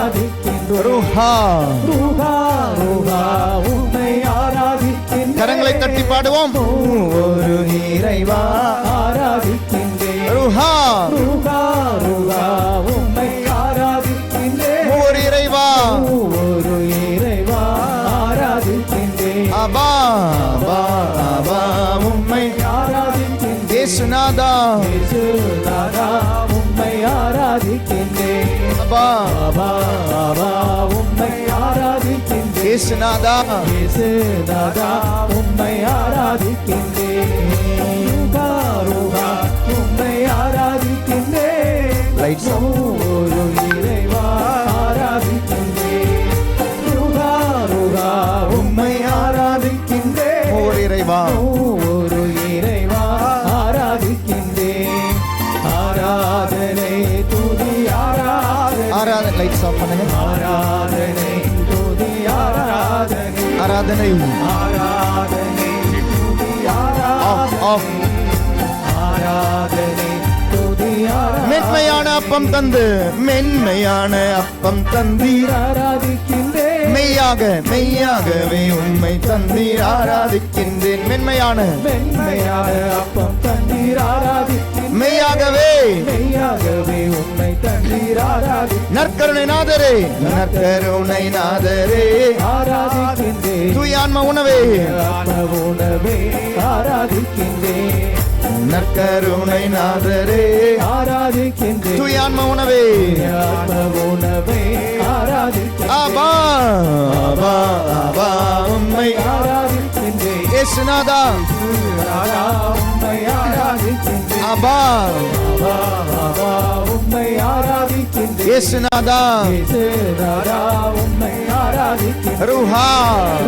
ஆராதிக்கின்றேன். Ruah Ruah Ruah உம்மை ஆராதிக்கின்றேன். கரங்களை தட்டி பாடுவோம். ஒரு இறைவா ஆராதிக்கின்றேன். ரூஹா ரூஹா ரூஹா உம்மை ஆராதிக்கின்றேன். ஒரு இறைவா ஒரு இறைவா ஆராதிக்கின்றேன். அபா அபா அபா உம்மை ஆராதிக்கின்றேன். இயேசுநாதா இயேசுநாதா உம்மை ஆராதிக்கின்றேன். அபா பாபா பாபா உம்மை ஆராதிக்கின்றேன். இயேசுநாதா இயேசுநாதா உம்மை ஆராதிக்கின்றேன். ரூஹா ரூஹா உம்மை ஆராதிக்கின்றேன். Lights up. ஒரு இறைவா ஆராதிக்கின்றேன். ரூஹா ரூஹா உம்மை ஆராதிக்கின்றேன். ஒரு இறைவா ஒரு இறைவா ஆராதிக்கின்றேன். ஆராதனை துதி ஆராதனை ஆராதனை லைட்ஸ் ஆஃப் பண்ணுங்க. ஆராதனை துதி ஆராதனை ஆராதனை ஆராதனை துதி ஆஃப் ஆஃப். ஆராதனை துதி ஆராதனை மென்மையான அப்பம் தந்து மென்மையான அப்பம் தந்தீர். ஆராதிக்கின்றேன். மெய்யாக மெய்யாகவே உண்மை தந்தீர் ஆராதிக்கின்றேன். மென்மையான மென்மையான அப்பம் தந்தீர் ஆராதிக்கின்றேன். மெய்யாகவே மெய்யாகவே உம்மை தந்தீர் ஆராதிக்கின்றேன். நற்கருணை நாதரே நற்கருணை நாதரே ஆராதிக்கின்றேன். தூயான்ம உணவே ஆத்ம உணவே ஆராதிக்கின்றேன். நற்கருணை நாதரே ஆராதிக்கின்றேன். தூயான்ம உணவே ஆத்ம உணவே ஆராதிக்கின்றேன். ஆபா ஆபா ஆபா உம்மை ஆராதிக்கின்றேன். இயேசுநாதா ராதா உம்மை ஆராதிக்கின்றேன். ஆபா பாபா பாபா உம்மை ஆராதிக்கின்றேன். இயேசுநாதா இயேசுநாதா உம்மை ஆராதிக்கின்றேன். ரூஹா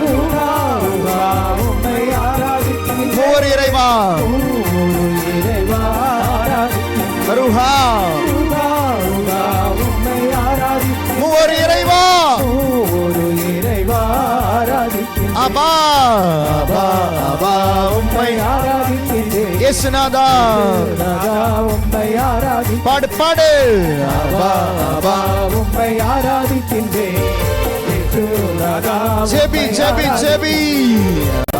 ரூஹா ரூஹா உம்மை ஆராதிக்கின்றேன். ஒரு இறைவா ஒரு இறைவா ஆராதிக்கின்றேன். ரூஹா ரூஹா ரூஹா உம்மை ஆராதிக்கின்றேன். ஒரு இறைவா ஒரு இறைவா ஆராதிக்கின்றேன். ஆபா ஆபா ஆபா உம்மை ஆராதிக்கின்றேன். இயேசுநாதா ராதா உம்மை ஆராதிக்கின்றேன். பாடு பாடு ஆபா பாபா உம்மை ஆராதிக்கின்றேன். இயேசுநாதா ஜெபி ஜெபி ஜெபி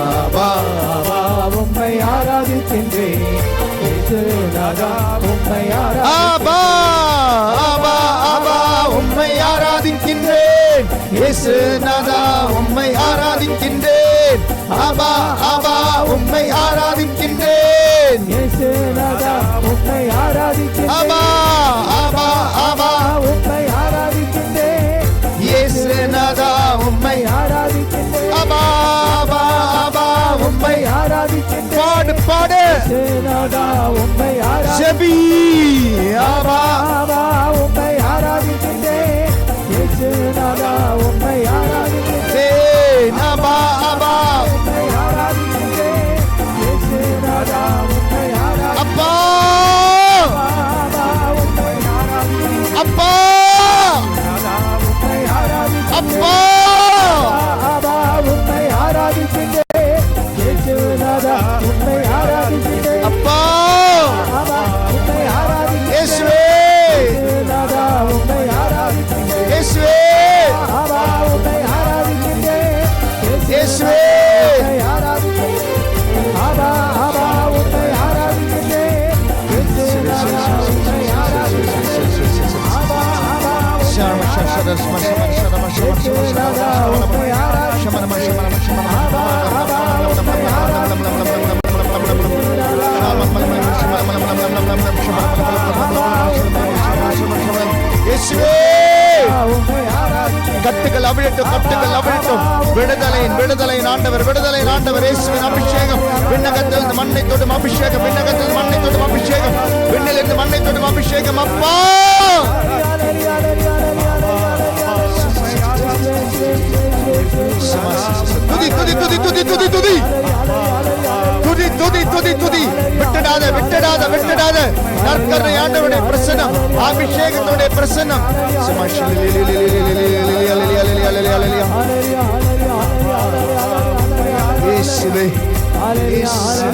ஆபா பாபா உம்மை ஆராதிக்கின்றேன். இயேசுநாதா உம்மை ஆபா ஆபா ஆபா உம்மை ஆராதிக்கின்றேன். இயேசுநாதா உம்மை ஆராதிக்கின்றேன். ஆபா ஆபா உம்மை ஆராதிக்கின்றேன். இயேசுநாதா உம்மை ஆராதிக்கின்றேன். ஆபா ஆபா ஆபா உம்மை ஆராதிக்கின்றேன். இயேசுநாதா உம்மை ஆராதிக்கின்றேன். ஆபா ஆபா ஆபா உம்மை ஆராதிக்கின்றேன். பாடு பாடு இயேசுநாதா உம்மை ஜெபி ஆபா பாபா உம்மை ஆராதிக்கின்றேன். இயேசுநாதா உம்மை ஆராதிக்கின்றேன். ஆபா ஆபா உம்மை ஆராதிக்கின்றேன். இயேசுநாதா உம்மை ஆராதிக்கின்றேன். அப்பா பாபா உம்மை ஆராதிக்கின்றேன். அப்பா ராதா உம்மை ஆராதிக்கின்றேன். அப்பா பாபா உம்மை ஆராதிக்கின்றேன். இயேசுநாதா உம்மை ஆராதிக்கின்றேன். அப்பா பாபா உம்மை ஆராதிக்கின்றேன். இயேசுவே இயேசுநாதா உம்மை ஆராதிக்கின்றேன். இயேசுவே பாபா உம்மை ஆராதிக்கின்றேன். இயேசுவே உம்மை ஆராதிக்கின்றேன். பாபா பாபா உம்மை ஆராதிக்கின்றேன். இயேசுநாதா உம்மை ஆராதிக்கின்றேன். பாபா பாபா ஷர்ம ஷர்ம ஷர்ம ஷர்ம இயேசுநாதா உம்மை ஆராதிக்கின்றேன். பாபா பாபா உம்மை ஆராதிக்கின்றேன். இயேசுவே கட்டுகள் அவிழட்டும், கட்டுகள் அவிழட்டும். விடுதலையின் ஆண்டவர், விடுதலையின் ஆண்டவர் இயேசுவின் அபிஷேகம். விண்ணகத்திலிருந்து மண்ணை தொடும் அபிஷேகம், விண்ணகத்தில் மண்ணை தொடும் அபிஷேகம், விண்ணிலிருந்து மண்ணை தொடும் அபிஷேகம். அப்பா துதி துதி துதி துதி துதி துதி துதி துதி துதி துதி விட்டுடாத விட்டுடாத விட்டுடாத. நற்கருணை ஆண்டவருடைய பிரசன்னம், அபிஷேகத்துடைய பிரசன்னம். இயேசுவே இயேசுவே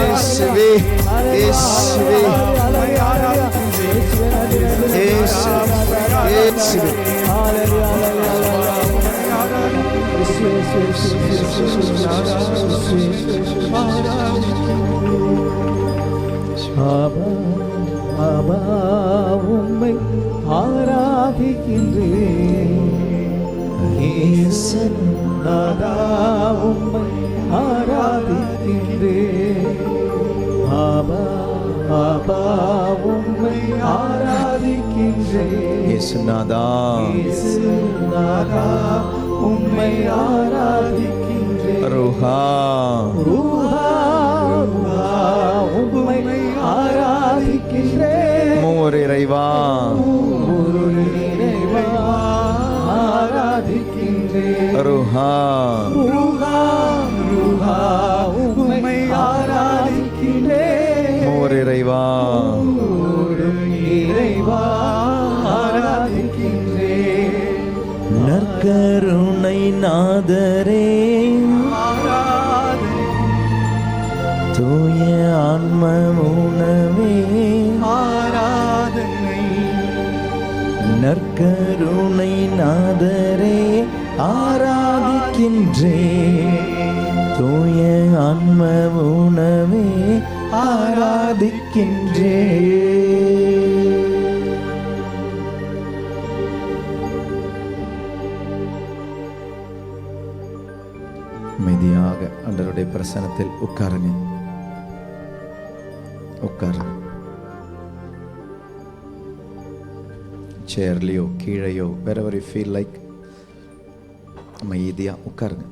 இயேசுவே இயேசுவே இயேசுவே ஆபா ஆபா உம்மை ஆராதிக்கின்றேன் நாதா உம்மை ஆராதிக்கின்றேன் ஆபா ஆபா உம்மை ஆராதிக்கின்றேன் இயேசுநாதா இயேசுநாதா உம்மை ஆராதிக்கின்றேன் ரூஹா ரூஹா ரூஹா உம்மை ஆராதிக்கின்றேன் மூவர் இறைவா ஒரு இறைவா ஆராதிக்கின்றேன் ரூஹா ரூஹா ரூஹா உம்மை ஆராதிக்கின்றேன் மூவர் இறைவா ஒரு இறைவா ஆராதிக்கின்றேன் நற்கருணை நாதரே தூய ஆன்ம உணவே ஆராதனை நற்கருணை நாதரே ஆராதிக்கின்றே தூய ஆன்ம உணவே ஆராதிக்கின்றே அமைதியாக ஆண்டவருடைய பிரசன்னத்தில் உட்காருங்க. உட்காருங்க. சேர்லையோ கீழையோ wherever you feel like அமைதியா உட்காருங்க.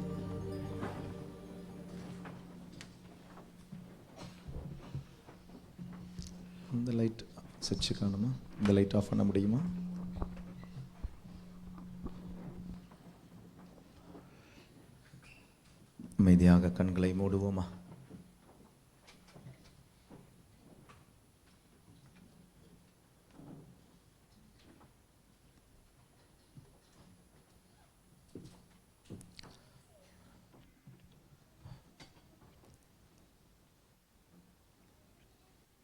இந்த லைட் சுவிட்ச் காணுமா? இந்த லைட் ஆஃப் பண்ண முடியுமா? அமைதியாக கண்களை மூடுவோமா?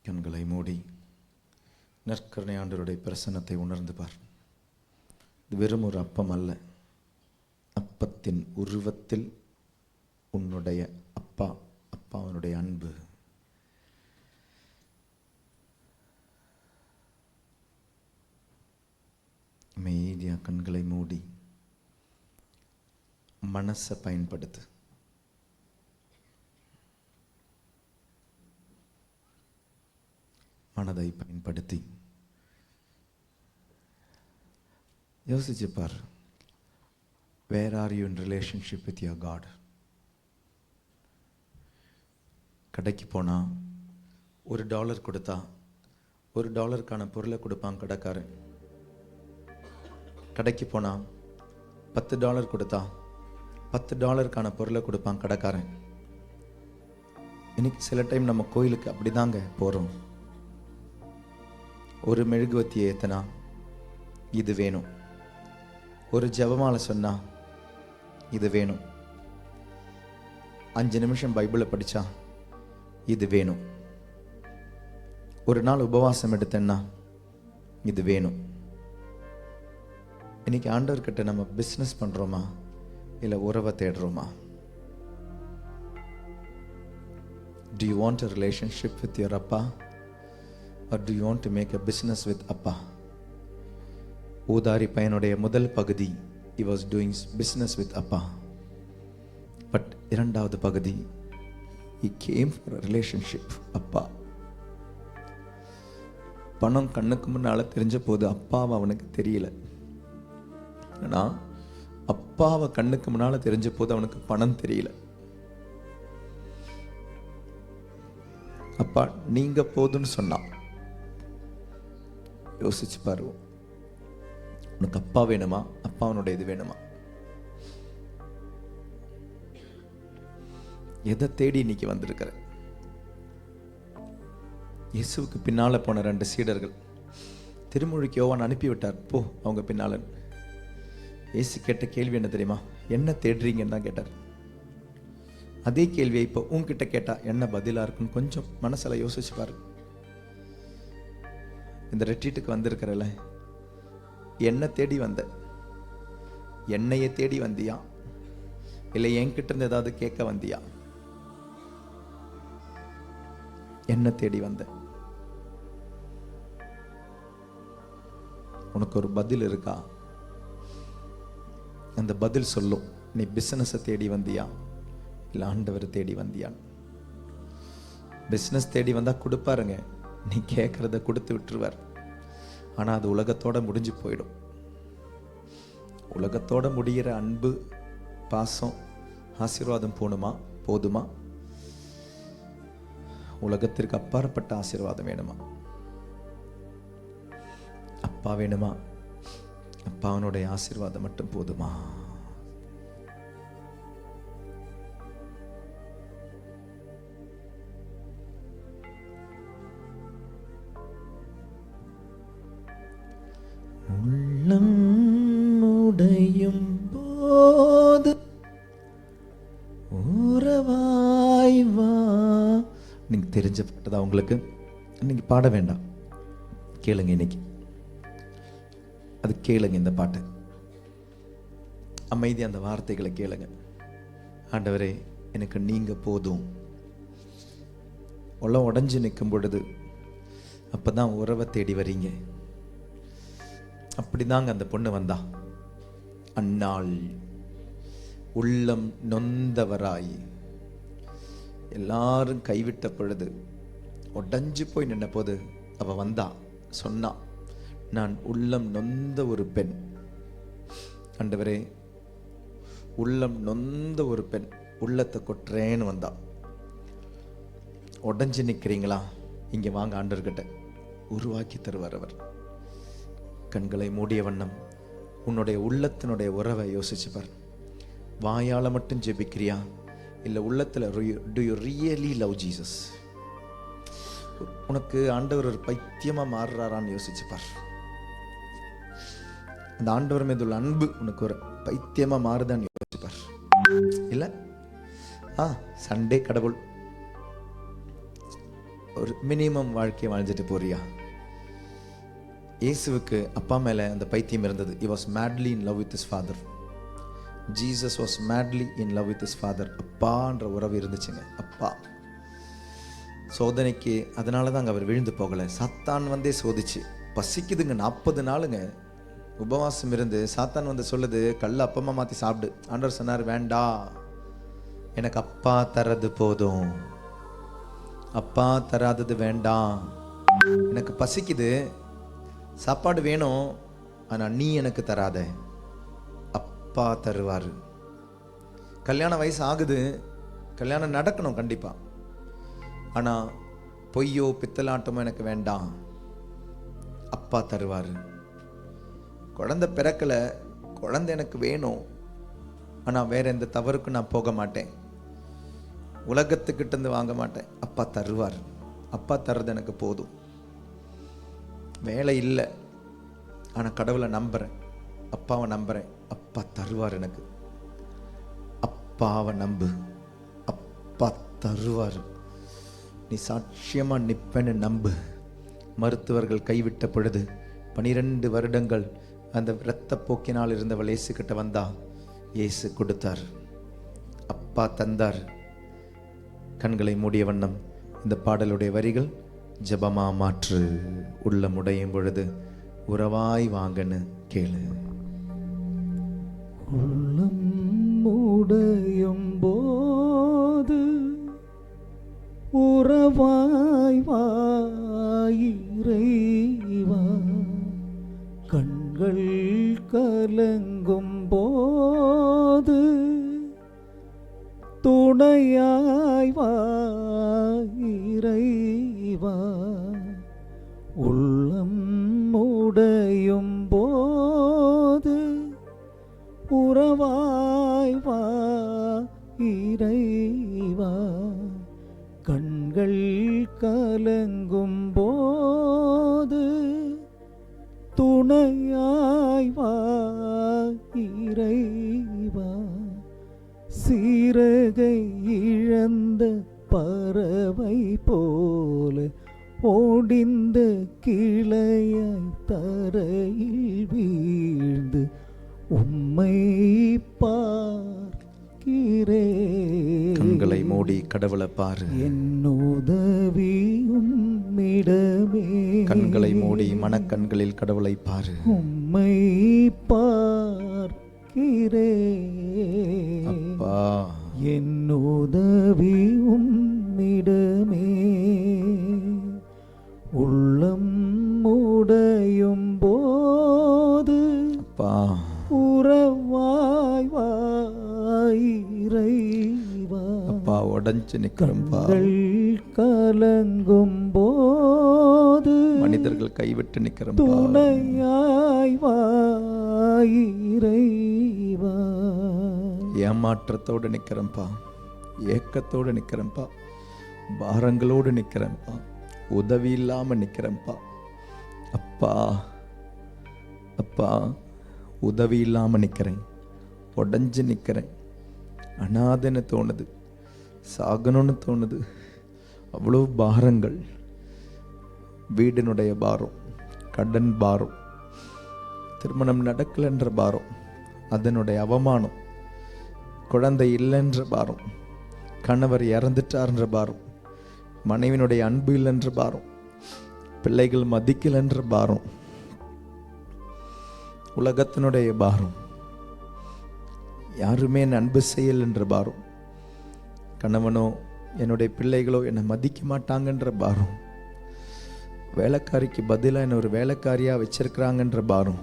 கண்களை மூடி நற்கருணை ஆண்டவருடைய பிரசன்னத்தை உணர்ந்து பார். இது வெறும் ஒரு அப்பம் அல்ல, அப்பத்தின் உருவத்தில் உன்னுடைய அப்பா, அப்பாவனுடைய அன்பு. அமைதியா கண்களை மூடி மனசை பயன்படுத்து. மனதை பயன்படுத்தி யோசிச்சு பார். Where are you in relationship with your God? கடைக்கு போனா $1 கொடுத்தா $1 பொருளை கொடுப்பான் கடைக்காரன். கடைக்கு போனா $10 கொடுத்தா $10 பொருளை கொடுப்பான் கடைக்காரன். இன்னைக்கு சில டைம் நம்ம கோயிலுக்கு அப்படிதாங்க போறோம். ஒரு மெழுகுவத்தி ஏத்தனா இது வேணும், ஒரு ஜெபமாலை சொன்னா இது வேணும், 5 நிமிஷம் பைபிளை படிச்சா இது வேணும், ஒரு நாள் உபவாசம் எடுத்தேன்னா இது வேணும். இன்னைக்கு ஆண்டவர்கிட்ட நம்ம பிஸ்னஸ் பண்றோமா இல்லை உறவை தேடுறோமா? Do you want a relationship with your அப்பா? Or do you want to make a business with அப்பா? ஊதாரி பையனுடைய முதல் பகுதி he was doing business with அப்பா. பட் இரண்டாவது பகுதி he came for a relationship. அப்பா பணம் கண்ணுக்கு முன்னால தெரிஞ்ச போது அப்பாவை அவனுக்கு தெரியல. ஆனா அப்பாவை கண்ணுக்கு முன்னால தெரிஞ்ச போது அவனுக்கு பணம் தெரியல. அப்பா நீங்க போதுன்னு சொன்னான். யோசிச்சு பாரு, உனக்கு அப்பா வேணுமா, அப்பாவனுடைய இது வேணுமா? எதை தேடி இன்னைக்கு வந்திருக்கிற? இயேசுவுக்கு பின்னால போன 2 சீடர்கள் திருமுழுக்கு யோவான் அனுப்பிவிட்டார், போ அவங்க பின்னால. இயேசு கேட்ட கேள்வி என்ன தெரியுமா? என்ன தேடுறீங்கன்னு தான் கேட்டார். அதே கேள்வியை இப்போ உன்கிட்ட கேட்டா என்ன பதிலா இருக்குன்னு கொஞ்சம் மனசுல யோசிச்சு பாரு. இந்த ரெட்ரீட்டுக்கு வந்திருக்கிறல, என்ன தேடி வந்த? என்னையே தேடி வந்தியா இல்லை என்கிட்ட இருந்து ஏதாவது கேட்க வந்தியா? என்ன தேடி வந்த? உனக்கு ஒரு பதில் இருக்கா? அந்த பதில் சொல்லும் நீ பிசினஸை தேடி வந்தியா இல்லை ஆண்டவரை தேடி வந்தியா. பிசினஸ் தேடி வந்தா கொடுப்பாருங்க, நீ கேட்கறத கொடுத்து விட்டுருவார். ஆனா அது உலகத்தோட முடிஞ்சு போயிடும். உலகத்தோட முடிகிற அன்பு, பாசம், ஆசீர்வாதம் போதுமா? உலகத்திற்கு அப்பாற்பட்ட ஆசீர்வாதம் வேணுமா? அப்பா வேணுமா? அப்பாவனுடைய ஆசீர்வாதம் மட்டும் போதுமா? உள்ளம் உடையும் போது உறவாய் வா. நீங்க தெரிஞ்சப்பட்டதா உங்களுக்கு? இன்னைக்கு பாட வேண்டாம், கேளுங்க. இன்னைக்கு அது கேளுங்க, இந்த பாட்டு அமைதி, அந்த வார்த்தைகளை கேளுங்க. ஆண்டவரே எனக்கு நீங்க போதும். உள்ள உடஞ்சு நிற்கும் பொழுது அப்பதான் உறவை தேடி வரீங்க. அப்படிதாங்க அந்த பொண்ணு வந்தா. அன்னாள் உள்ளம் நொந்தவராய், எல்லாரும் கைவிட்ட பொழுது உடஞ்சு போய் நின்ன போது அவ வந்தா, சொன்னா, நான் உள்ளம் நொந்த ஒரு பெண். ஆண்டவரே உள்ளம் நொந்த ஒரு பெண், உள்ளத்தை கொட்டுறேன்னு வந்தா. உடஞ்சு நிற்கிறீங்களா? இங்க வாங்க, ஆண்டவர்கிட்ட உருவாக்கி தருவார் அவர். கண்களை மூடிய வண்ணம் உன்னுடைய உள்ளத்தினுடைய உறவை யோசிச்சு பார். வாயால மட்டும் ஜெபிக்கிறியா இல்லை உள்ளத்துல do you really love Jesus? உனக்கு ஆண்டவர் ஒரு பைத்தியமா மாறுறாரான்னு யோசிச்சு பார். அந்த ஆண்டவர் மீது உள்ள அன்பு உனக்கு ஒரு பைத்தியமா மாறுதான்னு யோசிச்சு பார். இல்ல சண்டே கடவுள் ஒரு மினிமம் வாழ்க்கையை வாழ்ந்துட்டு போறியா? இயேசுவுக்கு அப்பா மேல அந்த பைத்தியம் இருந்தது. He was madly in love with his father. Jesus was madly in love with his father. அப்பான்ற உறவு இருந்துச்சுங்க. அப்பா சோதனைக்கு அதனால தான் அவர் விழுந்து போகல. சாத்தான் வந்தே சோதிச்சு, பசிக்குதுங்க, 40 நாளுங்க உபவாசம் இருந்து சாத்தான் வந்து சொல்லுது, கல்ல அப்பமா மாத்தி சாப்பிடு. ஆண்டவர் சொன்னார், வேண்டாம், எனக்கு அப்பா தரது போதும். அப்பா தராதது வேண்டாம். எனக்கு பசிக்குது, சாப்பாடு வேணும், ஆனா நீ எனக்கு தராத, அப்பா தருவாரு. கல்யாண வயசு ஆகுது, கல்யாணம் நடக்கணும் கண்டிப்பா, ஆனா பொய்யோ பித்தலாட்டமோ எனக்கு வேண்டாம், அப்பா தருவாரு. குழந்தை பிறக்கல, குழந்தை எனக்கு வேணும், ஆனா வேற எந்த தவறுக்கும் நான் போக மாட்டேன், உலகத்துக்கிட்ட இருந்து வாங்க மாட்டேன், அப்பா தருவார். அப்பா தர்றது எனக்கு போதும். வேலை இல்லை, ஆனா கடவுளை நம்புறேன், அப்பாவை நம்புறேன், அப்பா தருவார் எனக்கு. அப்பாவை நம்பு, அப்பா தருவார். நீ சாட்சியமா நிப்பேன்னு நம்பு. மருத்துவர்கள் கைவிட்ட பொழுது 12 வருடங்கள் அந்த இரத்த போக்கினால் இருந்தவள் இயேசு கிட்ட வந்தா, இயேசு கொடுத்தார், அப்பா தந்தார். கண்களை மூடிய வண்ணம் இந்த பாடலுடைய வரிகள் ஜெபமா மாற்று. உள்ளம் உடையும் பொழுது உறவாய் வாங்கன்னு கேளு. உள்ளம் உடையும் போது உறவாய் வா இறைவா, கண்கள் கலங்கும் போது துணையாய் வா இறைவா, உள்ளம் உடையும் போது உறவாய் வா இறைவா, கண்கள் கலங்கும் போது துணையாய் வா இறைவா. சீரகை இழந்த பறவை போல ஓடிந்த கிளையாய் தரையில் வீழ்ந்து உம்மை பார்க்கிறேன். கண்களை மூடி கடவுளை பாரு. என்னுதவி உம்மிடமே. கண்களை மூடி மனக்கண்களில் கடவுளை பாரு. உம்மை பார்க்கிறேன் அப்பா, என்னுதவி உம்மிடமே. உள்ளம் உடையும் போது அப்பா, உறவாய் வாயிரைவா. அப்பா உடைஞ்சு நிக்கிறோம்பா. கலங்கும் போது மனிதர்கள் கைவிட்டு நிக்கிறோம்பா. துணையாய் வாயிரைவா. ஏமாற்றத்தோடு நிக்கிறேன்ப்பா, ஏக்கத்தோடு நிக்கிறேன்ப்பா, பாரங்களோடு நிக்கிறேன்ப்பா, உதவி இல்லாம நிக்கிறேன்ப்பா. அப்பா, அப்பா உதவி இல்லாம நிக்கிறேன், உடஞ்சு நிக்கிறேன், அனாதைன்னு தோணுது, சாகணும்னு தோணுது. அவ்வளோ பாரங்கள், வீடினுடைய பாரம், கடன் பாரம், திருமணம் நடக்கலைன்ற பாரம், அதனுடைய அவமானம், குழந்தை இல்லைன்ற பாரம், கணவர் இறந்துட்டார்ன்ற பாரம், மனைவினுடைய அன்பு இல்லைன்ற பாரம், பிள்ளைகள் மதிக்கலைன்ற பாரம், உலகத்தினுடைய பாரம், யாருமே என் அன்பு செய்யல் என்ற பாரம், கணவனோ என்னுடைய பிள்ளைகளோ என்னை மதிக்க மாட்டாங்கன்ற பாரம், வேலைக்காரிக்கு பதிலாக என்னை ஒரு வேலைக்காரியாக வச்சிருக்கிறாங்கன்ற பாரம்,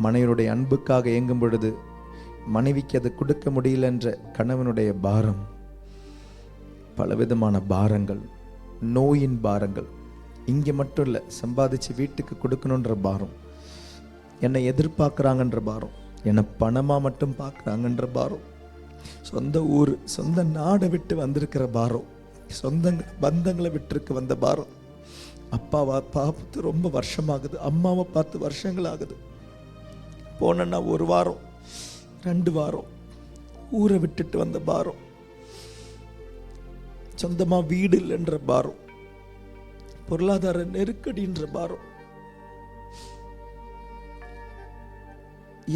மனைவியுடைய அன்புக்காக இயங்கும் பொழுது மனைவிக்கு அதை கொடுக்க முடியல என்ற கணவனுடைய பாரம், பலவிதமான பாரங்கள், நோயின் பாரங்கள். இங்கே மட்டும் இல்லை, சம்பாதிச்சு வீட்டுக்கு கொடுக்கணுன்ற பாரம், என்னை எதிர்பார்க்குறாங்கன்ற பாரம், என்னை பணமாக மட்டும் பார்க்குறாங்கன்ற பாரம், சொந்த ஊர் சொந்த நாடை விட்டு வந்திருக்கிற பாரம், சொந்த பந்தங்களை விட்டுருக்கு வந்த பாரம். அப்பாவை பார்த்து ரொம்ப வருஷமாகுது, அம்மாவை பார்த்து வருஷங்கள் ஆகுது, போனேன்னா 1 வாரம் 2 வாரம், ஊரை விட்டுட்டு வந்த பாரம், சொந்தமா வீடு இல்லைன்ற பாரம், பொருளாதார நெருக்கடின்ற பாரம்,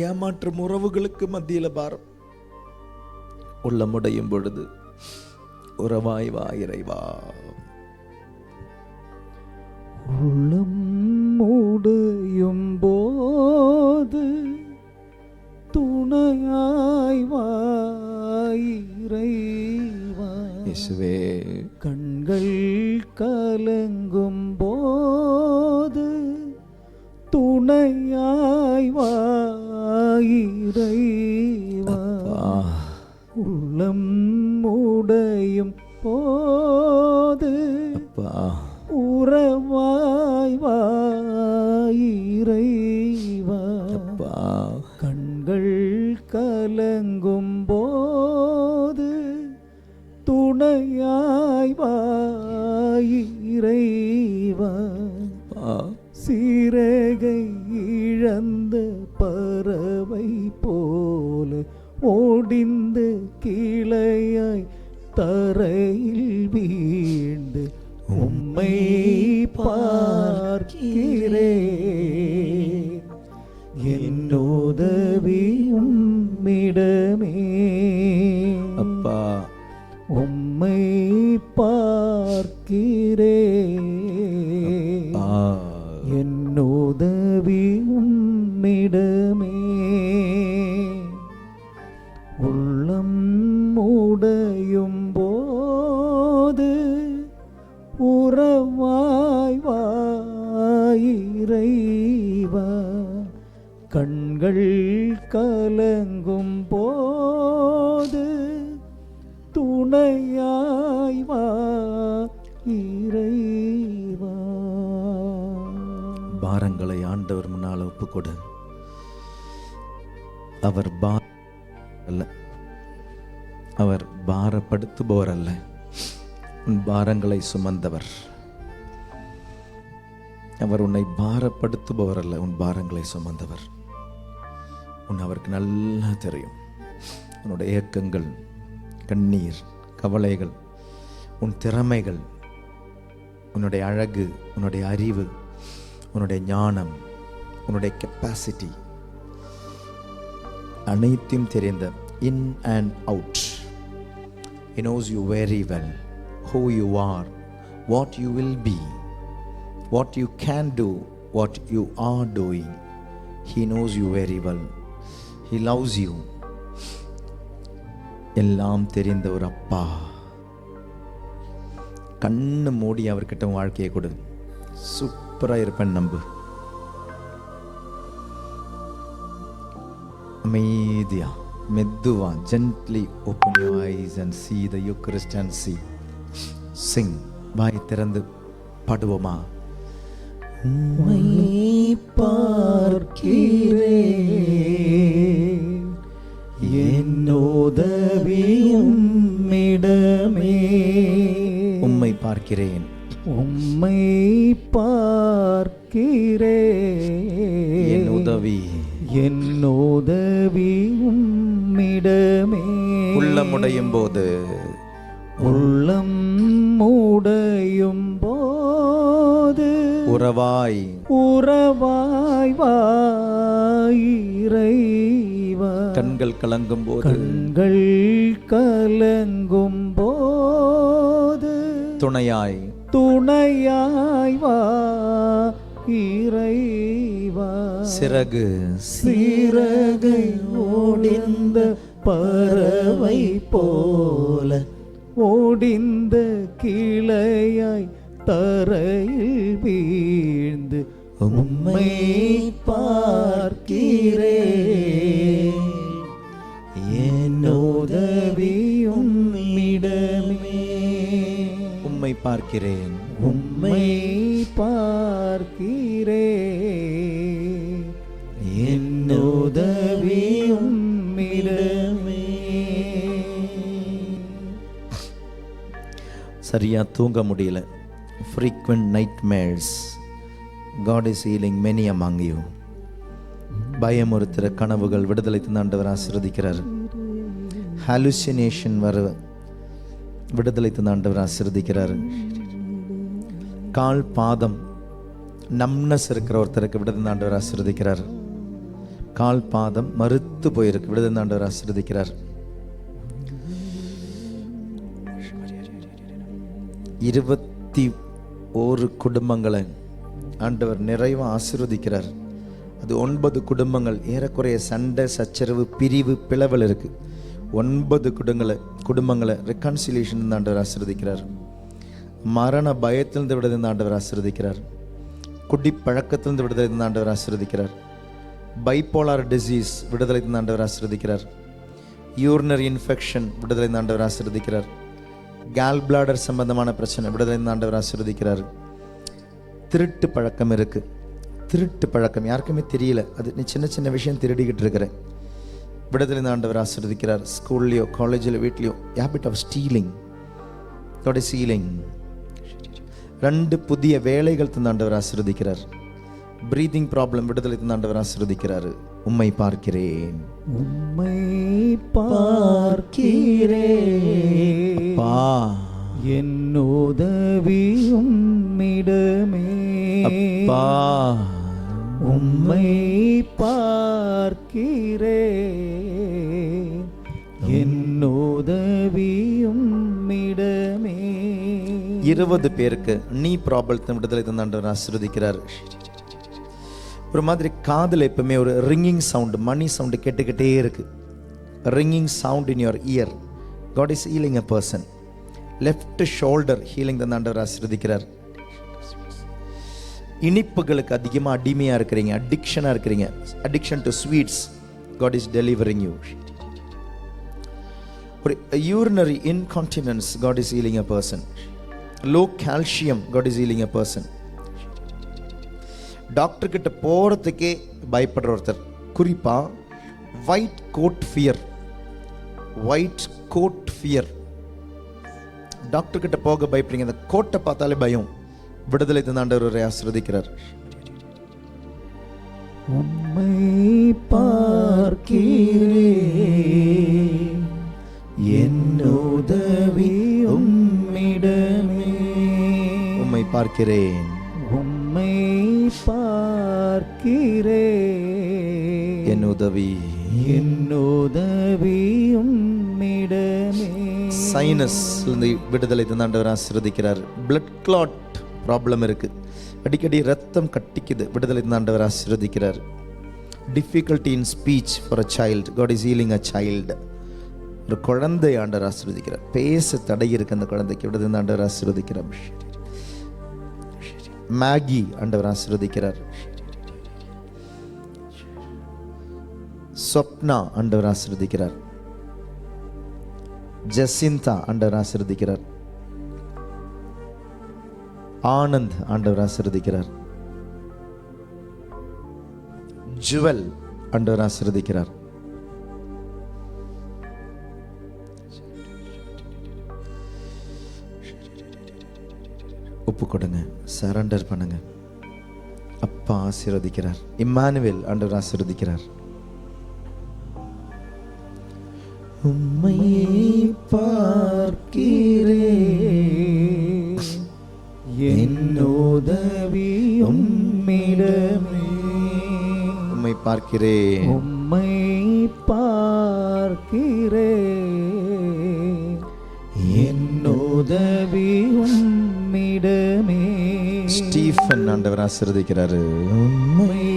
ஏமாற்றும் உறவுகளுக்கு மத்தியில பாரம். உள்ளமுடையும் பொழுது உறவாய் வா இறைவா. உள்ளம் மூடையும் போது துணையாய் வாயிரைவா. இயேசுவே, கண்கள் கலங்கும் போது துணையாய் வாயிரைவா. உள்ளம் உடையும் போது உறவாய் வாயிரைவா. கண்கள் கலங்கும் போது துணையாய் வாயிரைவா. சீரகை இழந்த பறவை போல ஓடிந்த கிளையாய் தரையில் வீண்டு உம்மை பார்க்கிறேன். என்னுதவி உம்மிடமே. அப்பா, உம்மை பார்க்கிறேன். என்னுதவி உம்மிடமே. உள்ளம் உடையும் போது உறவாய் வாயிரைவா. கண்கள் கலங்கும் போது துணையாய் வாயிரைவா. பாரங்களை ஆண்டவர் முன்னால் ஒப்புக்கொடு. அவர் அல்ல, அவர் பாரப்படுத்துபவர் அல்ல, உன் பாரங்களை சுமந்தவர். அவர் உன்னை பாரப்படுத்துபவர் அல்ல, உன் பாரங்களை சுமந்தவர். உன் அவருக்கு நல்லா தெரியும். உன்னுடைய ஏக்கங்கள், கண்ணீர், கவலைகள், உன் திறமைகள், உன்னுடைய அழகு, உன்னுடைய அறிவு, உன்னுடைய ஞானம், உன்னுடைய கெப்பாசிட்டி அனைத்தையும் தெரிந்த in and out. He knows you very well, who you are, what you will be, what you can do, what you are doing. He knows you very well. He loves you. எல்லாம் தெரிந்த ஒரு அப்பா. கண்ணு மூடி அவர்கிட்ட வாழ்க்கையை கொடு. சூப்பரா இருப்பேன் நம்பு. அமைதியா மெதுவா gently open your eyes and see the Eucharist and see. Sing. வாய் திறந்து பாடுவோமா? உம்மை பார்க்கிறேன், என் உதவி உம்மிடமே. உம்மை பார்க்கிறேன், உம்மை பார்க்கிறேன், என் உதவி உம்மிடமே. உள்ளமுடையும் போது, உள்ளம் உடையும் போது, உறவாய் வா இறைவா. கண்கள் கலங்கும் போது, கண்கள் கலங்கும் போது, துணையாய் வா இறைவா. சிறகை ஓடிந்த பறவை போல, ஓடிந்த கிளையாய் தரையில் வீழ்ந்து உம்மை பார்க்கிறேன், என் உதவி உம்மிடமே. உம்மை பார்க்கிறேன், உம்மை பார்க்கிறேன், என் உதவி உம்மிடமே. சரியா தூங்க முடியல. frequent nightmares. God is healing many among you. பயமுறுத்துற கனவுகள் விடுதலை தந்த ஆண்டவர் ஆசீர்வதிக்கிறார். hallucination வர விடுதலை தந்த ஆண்டவர் ஆசீர்வதிக்கிறார். கால் பாதம் நம்னஸ் இருக்கிற ஒருத்தருக்கு விடுதலை தந்த ஆண்டவர் ஆசீர்வதிக்கிறார். கால் பாதம் மறுத்து போயிருக்கு, விடுதலை தந்த ஆண்டவர் ஆசீர்வதிக்கிறார். 21 குடும்பங்களை ஆண்டவர் நிறைவா ஆசீர்வதிக்கிறார். அது 9 குடும்பங்கள் ஏறக்குறைய சண்டை சச்சரவு பிரிவு பிளவல் இருக்கு. 9 குடும்பங்களை ரெக்கன்சிலியேஷன் ஆண்டவர் ஆசீர்வதிக்கிறார். மரண பயத்திலிருந்து விடுதலை ஆண்டவர் ஆசீர்வதிக்கிறார். குடி பழக்கத்திலிருந்து விடுதலை ஆண்டவர் ஆசீர்வதிக்கிறார். பைப்போலார் டிசீஸ் விடுதலை ஆண்டவர் ஆசீர்வதிக்கிறார். யூரினரி இன்ஃபெக்ஷன் விடுதலை ஆண்டவர் ஆசீர்வதிக்கிறார். கேல் பிளாடர் சம்பந்தமான பிரச்சனை விடுதலை ஆண்டவர் ஆசீர்வதிக்கிறார். திருட்டு பழக்கம் இருக்கு. திருட்டு பழக்கம் யாருக்குமே தெரியல, அது நீ சின்ன சின்ன விஷயம் திருடிக்கிட்டு இருக்கிற, விடுதலை ஆண்டவர் ஆசீர்வதிக்கிறார். ஸ்கூல்லையோ காலேஜில் வீட்லையோ habit of stealing, God is healing. 2 புதிய வேலைகள் தந்த ஆண்டவர் ஆசீர்வதிக்கிறார். பிரீதிங் ப்ராப்ளம் விடுதலை தந்த ஆண்டவர் ஆசீர்வதிக்கிறார். உம்மை பார்க்கிறேன், உம்மை பார்க்கிறேன், அப்பா என் உதவி உம்மிடமே. அப்பா உம்மை பார்க்கிறேன், என் உதவி உம்மிடமே. 20 பேருக்கு நீ ப்ராப்ளத்தை விடுதலை தந்த ஆண்டவர் ஆசீர்வதிக்கிறார். ஒரு மாதிரி காதில் எப்பவுமே ஒரு ரிங்கிங் சவுண்ட், மணி சவுண்டு கேட்டுக்கிட்டே இருக்கு. Ringing sound in your year. God is healing a person. Left shoulder healing தந்த ஆண்டவர் ஆசீர்வதிக்கிறார். இனிப்புகளுக்கு அதிகமாக அடிமையாக இருக்கிறீங்க, அடிக்ஷனாக இருக்கிறீங்க, addiction to sweets, God is delivering you. ஒரு urinary incontinence, God is healing a person. Low calcium, God is healing a person. Doctor கிட்ட போகிறதுக்கே பயப்படுற ஒருத்தர், குறிப்பாக white code fear, white code fear, doctor கிட்ட போக பயப்படுறீங்க, அந்த கோட்டை பார்த்தாலே பயம், விடுதலை தந்த ஆண்டவர் ஆசீர்வதிக்கிறார். உம்மை பார்க்கிறேன், என் உதவி உம்மிடமே. உம்மை பார்க்கிறேன், உம்மை பார்க்கிறேன், என் உதவி. உம்மிடமே. சைனஸ்லேருந்து விடுதலை தந்த ஆண்டவர் ஆசீர்வதிக்கிறார். பிளட் கிளாட் ப்ராப்ளம் இருக்கு, அடிக்கடி ரத்தம் கட்டிக்குது, விடுதலை தந்த ஆண்டவர் ஆசீர்வதிக்கிறார். Difficulty in speech for a child, God is healing a child. ஒரு குழந்தை ஆண்டவர் ஆசீர்வதிக்கிறார். பேச தடை இருக்கு அந்த குழந்தைக்கு, விடுதலை தந்த ஆண்டவர் ஆசீர்வதிக்கிறார். மேகி ஆண்டவர் ஆசீர்வதிக்கிறார். சொப்னா ஆண்டவர் ஆசீர்வதிக்கிறார். ஜசிந்தா ஆண்டவர் ஆசீர்வதிக்கிறார். ஆனந்த் ஆண்டவர் ஆசீர்வதிக்கிறார். ஜுவல் ஆண்டவர் ஆசீர்வதிக்கிறார். ஒப்பு கொடுங்க, சரண்டர் பண்ணுங்க. அப்பா ஆசீர்வதிக்கிறார். இம்மானுவேல் ஆண்டவர் ஆசீர்வதிக்கிறார். உம்மை பார்க்கிறேன், என் உதவி உம்மிடமே. உம்மை பார்க்கிறேன், உம்மை பார்க்கிறேன், என் உதவி உம்மிடமே. ஸ்டீஃபன் ஆண்டவர் ஆசீர்வதிக்கிறாரு. உம்மை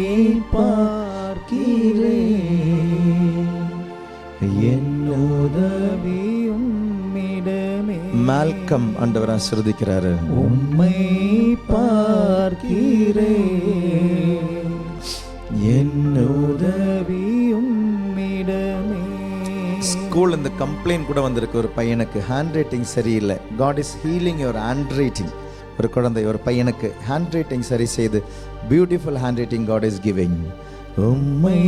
பார்க்கிறேன், என் உதவி உம்மிடமே. மால்கம் ஆண்டவர் ஆசீர்வதிக்கிறாரு. உம்மை பார்க்கிறேன், என் உதவி உம்மிடமே. ஸ்கூல் இந்த கம்ப்ளைண்ட் கூட வந்திருக்கு ஒரு பையனுக்கு, ஹேண்ட் ரைட்டிங் சரியில்லை. God is healing your handwriting. ஒரு குழந்தை, ஒரு பையனுக்கு ஹேண்ட் ரைட்டிங் சரி செய்து beautiful handwriting God is giving. உம்மை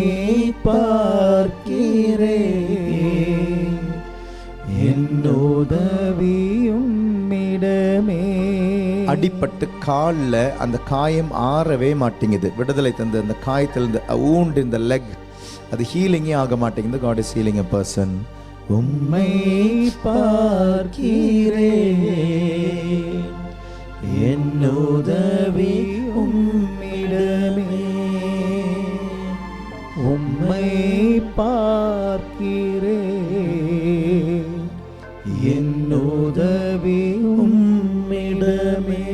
பார்க்கிறேன், என் உதவி உம்மிடமே. அடிப்பட்டு காலில் அந்த காயம் ஆறவே மாட்டேங்குது. விடுதலை தந்து அந்த காயத்திலிருந்து wound in the leg, அது ஹீலிங்கே ஆக மாட்டேங்குது. God is healing a person. உம்மை பார்க்கிறேன், என் உதவி உம்மிடமே. உம்மை பார்க்கிறேன், என் உதவி உம்மிடமே.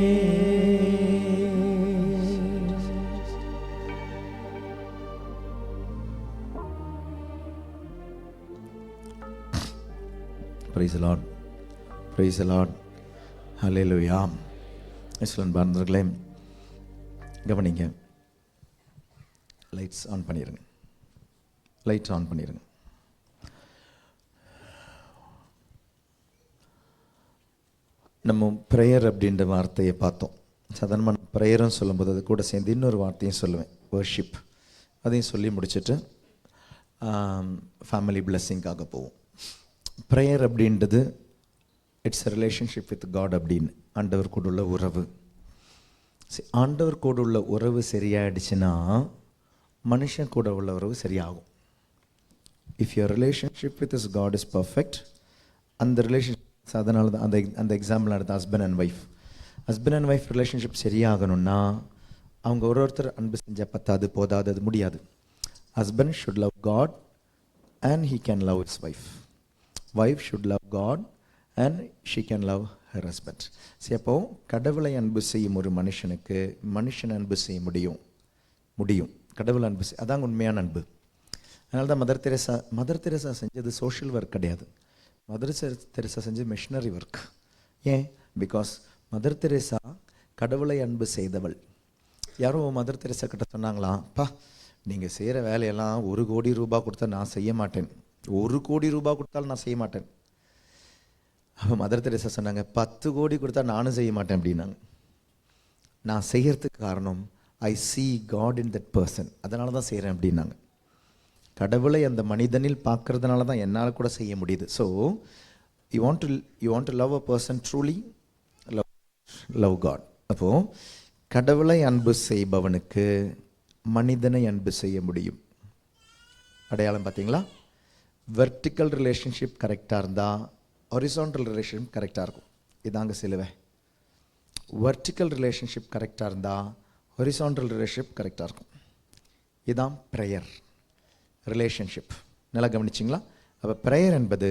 Praise the Lord. Praise the Lord. Hallelujah. Excellent பாரதர்களே, கவனிங்க. லைட்ஸ் ஆன் பண்ணிடுங்க. லைட்ஸ் ஆன் பண்ணிடுங்க. நம்ம ப்ரேயர் அப்படின்ற வார்த்தையை பார்த்தோம். சாதாரணமாக ப்ரேயர்னு சொல்லும்போது அது கூட சேர்ந்து இன்னொரு வார்த்தையும் சொல்லுவேன், வர்ஷிப். அதையும் சொல்லி முடிச்சுட்டு ஃபேமிலி பிளெஸ்ஸிங்காக போவோம். ப்ரேயர் அப்படின்றது it's a relationship with God அப்படின்னு, ஆண்டவர் கூட உள்ள உறவு. ஆண்டவர் கூட உள்ள உறவு சரியாயிடுச்சுன்னா மனுஷன் கூட உள்ள உறவு சரியாகும். If your relationship with his God is perfect, அந்த ரிலேஷன்ஷிப், அதனால தான் அந்த எக்ஸாம்பிள் நடத்த husband and wife. Husband and wife relationship சரியாகணும்னா அவங்க ஒருத்தர் அன்பு செஞ்சால் பத்தாது, போதாது, அது முடியாது. Husband should love God and he can love his wife. Wife should love God and she can love her husband. சரி, அப்போ கடவுளை அன்பு செய்யும் ஒரு மனுஷனுக்கு மனுஷன் அன்பு செய்ய முடியும். கடவுள் அன்பு அதாங்க உண்மையான அன்பு. அதனால தான் மதர் தெரேசா செஞ்சது சோஷியல் ஒர்க் கிடையாது. மதர் தெரேசா செஞ்சது மிஷனரி ஒர்க். ஏன்? பிகாஸ் மதர் தெரேசா கடவுளை அன்பு செய்தவள். யாரோ மதர் தெரேசா கிட்ட சொன்னாங்களாம், நீங்கள் செய்கிற வேலையெல்லாம் 1 கோடி ரூபாய் கொடுத்தா நான் செய்ய மாட்டேன், 1 கோடி ரூபாய் கொடுத்தாலும் நான் செய்ய மாட்டேன். அப்போ மதர் தெரேசா சொன்னாங்க, 10 கோடி கொடுத்தா நானும் செய்ய மாட்டேன் அப்படின்னாங்க. நான் செய்யறதுக்கு காரணம் ஐ see God in that person, அதனால தான் செய்கிறேன் அப்படின்னாங்க. கடவுளை அந்த மனிதனில் பார்க்கறதுனால தான் என்னால் கூட செய்ய முடியுது. So you want to love a person truly, love God. அப்போது கடவுளை அன்பு செய்பவனுக்கு மனிதனை அன்பு செய்ய முடியும். அடையாளம் பார்த்தீங்களா? வெர்டிக்கல் ரிலேஷன்ஷிப் கரெக்டாக இருந்தால் ஹாரிசான்டல் ரிலேஷன்ஷிப் கரெக்டாக இருக்கும். இதாங்க சிலுவை. வெர்டிக்கல் ரிலேஷன்ஷிப் கரெக்டாக இருந்தால் ஹாரிசான்டல் ரிலேஷன்ஷிப் கரெக்டாக இருக்கும். இதான் ப்ரேயர். ரிலேஷன்ஷிப். நல்லா கவனிச்சிங்களா? அப்போ ப்ரேயர் என்பது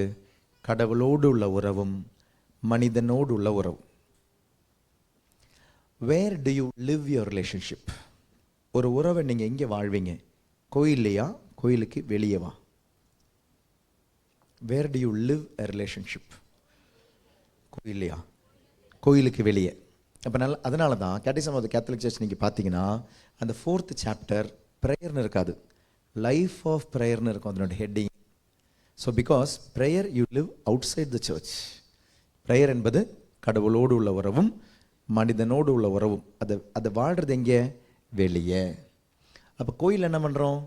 கடவுளோடு உள்ள உறவும் மனிதனோடு உள்ள உறவு. Where do you live your relationship? ஒரு உறவை நீங்கள் எங்கே வாழ்வீங்க? கோயில்லையா, கோயிலுக்கு வெளியேவா? Where do you live a relationship? கோயில்லையா, கோயிலுக்கு வெளியே. அப்போ அதனால தான் catechism of the Catholic church நீங்கள் பார்த்தீங்கன்னா அந்த 4th சாப்டர் ப்ரேயர்னு இருக்காது, லைஃப் ஆஃப் ப்ரேயர்னு இருக்கும் அதனோட heading. So because prayer you live outside the church. Prayer என்பது கடவுளோடு உள்ள உறவும் மனிதனோடு உள்ள உறவும். அதை வாழ்கிறது எங்கே? வெளியே. அப்போ கோயில் என்ன பண்ணுறோம்?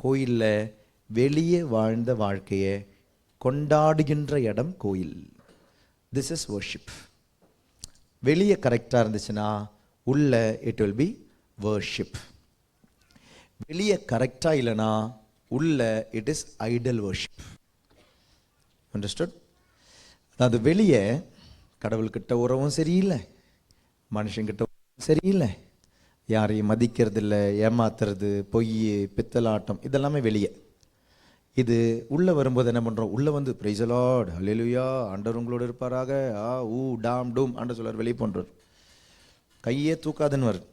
கோயிலில் வெளியே வாழ்ந்த வாழ்க்கையை கொண்டாடுகின்ற இடம் கோயில். This is worship. வெளியே கரெக்டாக இருந்துச்சுன்னா உள்ள இட் வில் பி வர்ஷிப். வெளியே கரெக்டாக இல்லைன்னா உள்ள it is Idol worship. Understood? அதாவது வெளியே கடவுள்கிட்ட உறவும் சரியில்லை, மனுஷங்கிட்ட உறவும் சரியில்லை, யாரையும் மதிக்கிறது இல்லை, ஏமாத்துறது, பொய், பித்தலாட்டம், இதெல்லாமே வெளியே. இது உள்ளே வரும்போது என்ன பண்ணுறோம்? உள்ளே வந்து பிரைஸ் தி லார்ட், ஹல்லேலூயா, ஆண்டவர் உங்களோடு இருப்பாராக, ஊ டாம் டூம் ஆண்டவர் சொல்வார், வெளியே போன்றார். கையே தூக்காதுன்னு வருது.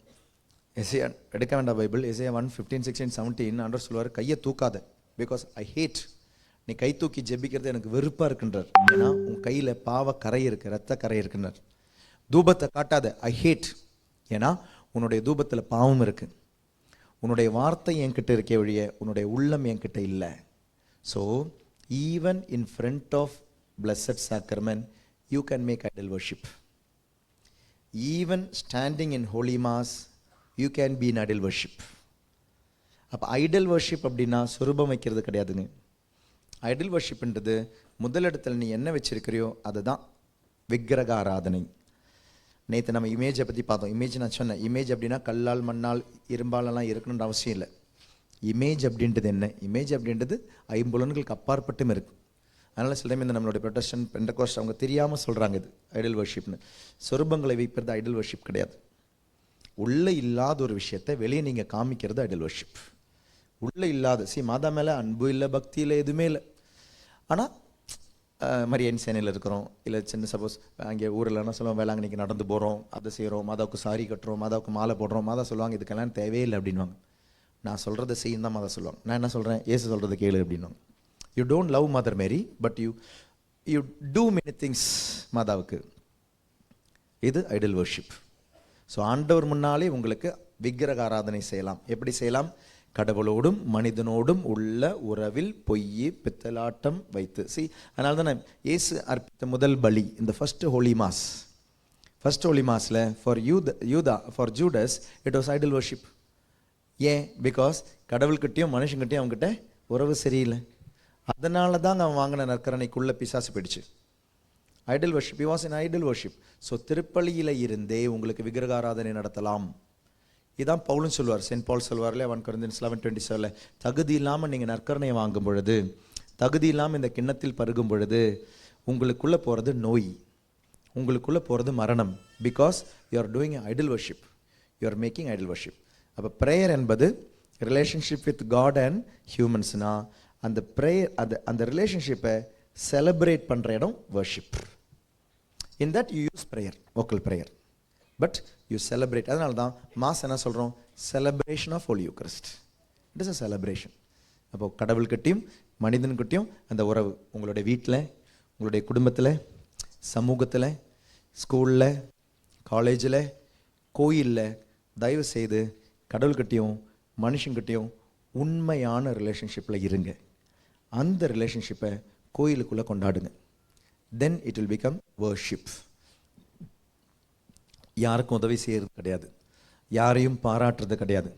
எசையா எடுக்க வேண்டாம் பைபிள், எசையா 1:15-16-17 ஆண்டவர் சொல்வார், கையை தூக்காத, பிகாஸ் ஐ ஹேட். நீ கை தூக்கி ஜெபிக்கிறது எனக்கு வெறுப்பாக இருக்குன்றார். ஏன்னா உன் கையில் பாவ கரை இருக்கு, ரத்த கரை இருக்குன்றார். தூபத்தை காட்டாத, ஐ ஹேட். ஏன்னா உன்னுடைய தூபத்தில் பாவம் இருக்கு. உன்னுடைய வார்த்தை என்கிட்ட இருக்கே ஒழிய உன்னுடைய உள்ளம் என்கிட்ட இல்லை. So even in front of blessed sacrament you can make idol worship. Even standing in holy mass you can be in idol worship. அப்போ ஐடல் வர்ஷிப் அப்படின்னா சுரூபம் வைக்கிறது கிடையாதுங்க. ஐடல் வர்ஷிப்ன்றது முதலிடத்தில் நீ என்ன வச்சிருக்கிறியோ அதுதான் விக்கிரக ஆராதனை. நேற்று நம்ம இமேஜை பற்றி பார்த்தோம். இமேஜ் நான் சொன்னேன், இமேஜ் அப்படின்னா கல்லால் மண்ணால் இரும்பாலெல்லாம் இருக்கணுன்ற அவசியம் இல்லை. இமேஜ் அப்படின்றது என்ன? இமேஜ் அப்படின்றது ஐம்புலன்களுக்கு அப்பாற்பட்டும் இருக்குது. அதனால் சில டைம் இந்த நம்மளுடைய ப்ரொடெஸ்டன்ட் பெண்டகோஸ்ட் அவங்க தெரியாமல் சொல்கிறாங்க இது ஐடல் வர்ஷிப்னு. சொரூபங்களை வைப்பது ஐடல் வர்ஷிப் கிடையாது. உள்ளே இல்லாத ஒரு விஷயத்தை வெளியே நீங்கள் காமிக்கிறது ஐடல் வர்ஷிப். உள்ளே இல்லாத மாதா மேலே அன்பு இல்லை, பக்தி இல்லை, எதுவுமே இல்லை. ஆனால் மரியன் சேனையில் இருக்கிறோம், இல்லை சின்ன சப்போஸ் அங்கே ஊரில் என்ன சொல்லுவோம், வேளாங்கண்ணிக்கு நடந்து போகிறோம், அதை செய்கிறோம், மாதாவுக்கு சாரி கட்டுறோம், மாதாவுக்கு மாலை போடுறோம். மாதா சொல்லுவாங்க இதுக்கெல்லாம் தேவையில்லை அப்படின்வாங்க. நான் சொல்கிறத செய்யும் தான் மாதா சொல்லுவாங்க. நான் என்ன சொல்கிறேன்? ஏசு சொல்கிறது கேளு அப்படின்வாங்க. You don't love mother Mary but you do many things மாதாவுக்கு. இது ஐடல் வர்ஷிப். ஸோ ஆண்டவர் முன்னாலே உங்களுக்கு விக்கிரக ஆராதனை செய்யலாம். எப்படி செய்யலாம்? கடவுளோடும் மனிதனோடும் உள்ள உறவில் பொய் பித்தலாட்டம் வைத்து. அதனால தானே இயேசு அர்ப்பித்த முதல் பலி இந்த ஃபர்ஸ்ட் ஹோலி மாஸில் for Judas it was idol worship. ஏன்? பிகாஸ் கடவுள்கிட்டையும் மனுஷங்கிட்டையும் அவங்ககிட்ட உறவு சரியில்லை. அதனால தான் அவன் வாங்கின நற்கரணைக்குள்ள பிசாசு போயிடுச்சு. Idol worship, he was in idol worship. So திருப்பலியில் இருந்தே உங்களுக்கு விக்கிரக ஆராதனை நடத்தலாம். இதான் பவுலும் சொல்வார், சென்ட் பால் சொல்வார்ல 1 Corinthians 11:27, தகுதி இல்லாமல் நீங்கள் நற்கரணையை வாங்கும் பொழுது, தகுதி இல்லாமல் இந்த கிண்ணத்தில் பருகும் பொழுது உங்களுக்குள்ளே போகிறது நோய், உங்களுக்குள்ளே போகிறது மரணம். Because you are doing idol worship, you are making idol worship. அப்போ ப்ரேயர் என்பது ரிலேஷன்ஷிப் வித் காட் அண்ட் ஹியூமன்ஸ்னா அந்த ப்ரேயர் அந்த ரிலேஷன்ஷிப்பை செலிப்ரேட் பண்ணுற இடம் worship. In that you use prayer, vocal prayer, but you celebrate. அதனால தான் மாஸ் என்ன சொல்கிறோம்? Celebration of holy Eucharist. It is a celebration. அப்போ கடவுள்கிட்டையும் மனிதன்கிட்டையும் அந்த உறவு உங்களுடைய வீட்டில், உங்களுடைய குடும்பத்தில், சமூகத்தில், ஸ்கூலில், காலேஜில், கோயிலில் தயவு செய்து கடவுள்கிட்டையும் மனுஷங்கிட்டையும் உண்மையான ரிலேஷன்ஷிப்பில் இருங்க. அந்த ரிலேஷன்ஷிப்பை கோயிலுக்குள்ளே கொண்டாடுங்க. Then it will become worship. யாருக்கும் உதவி செய்கிறது கிடையாது, யாரையும் பாராட்டுறது கிடையாது,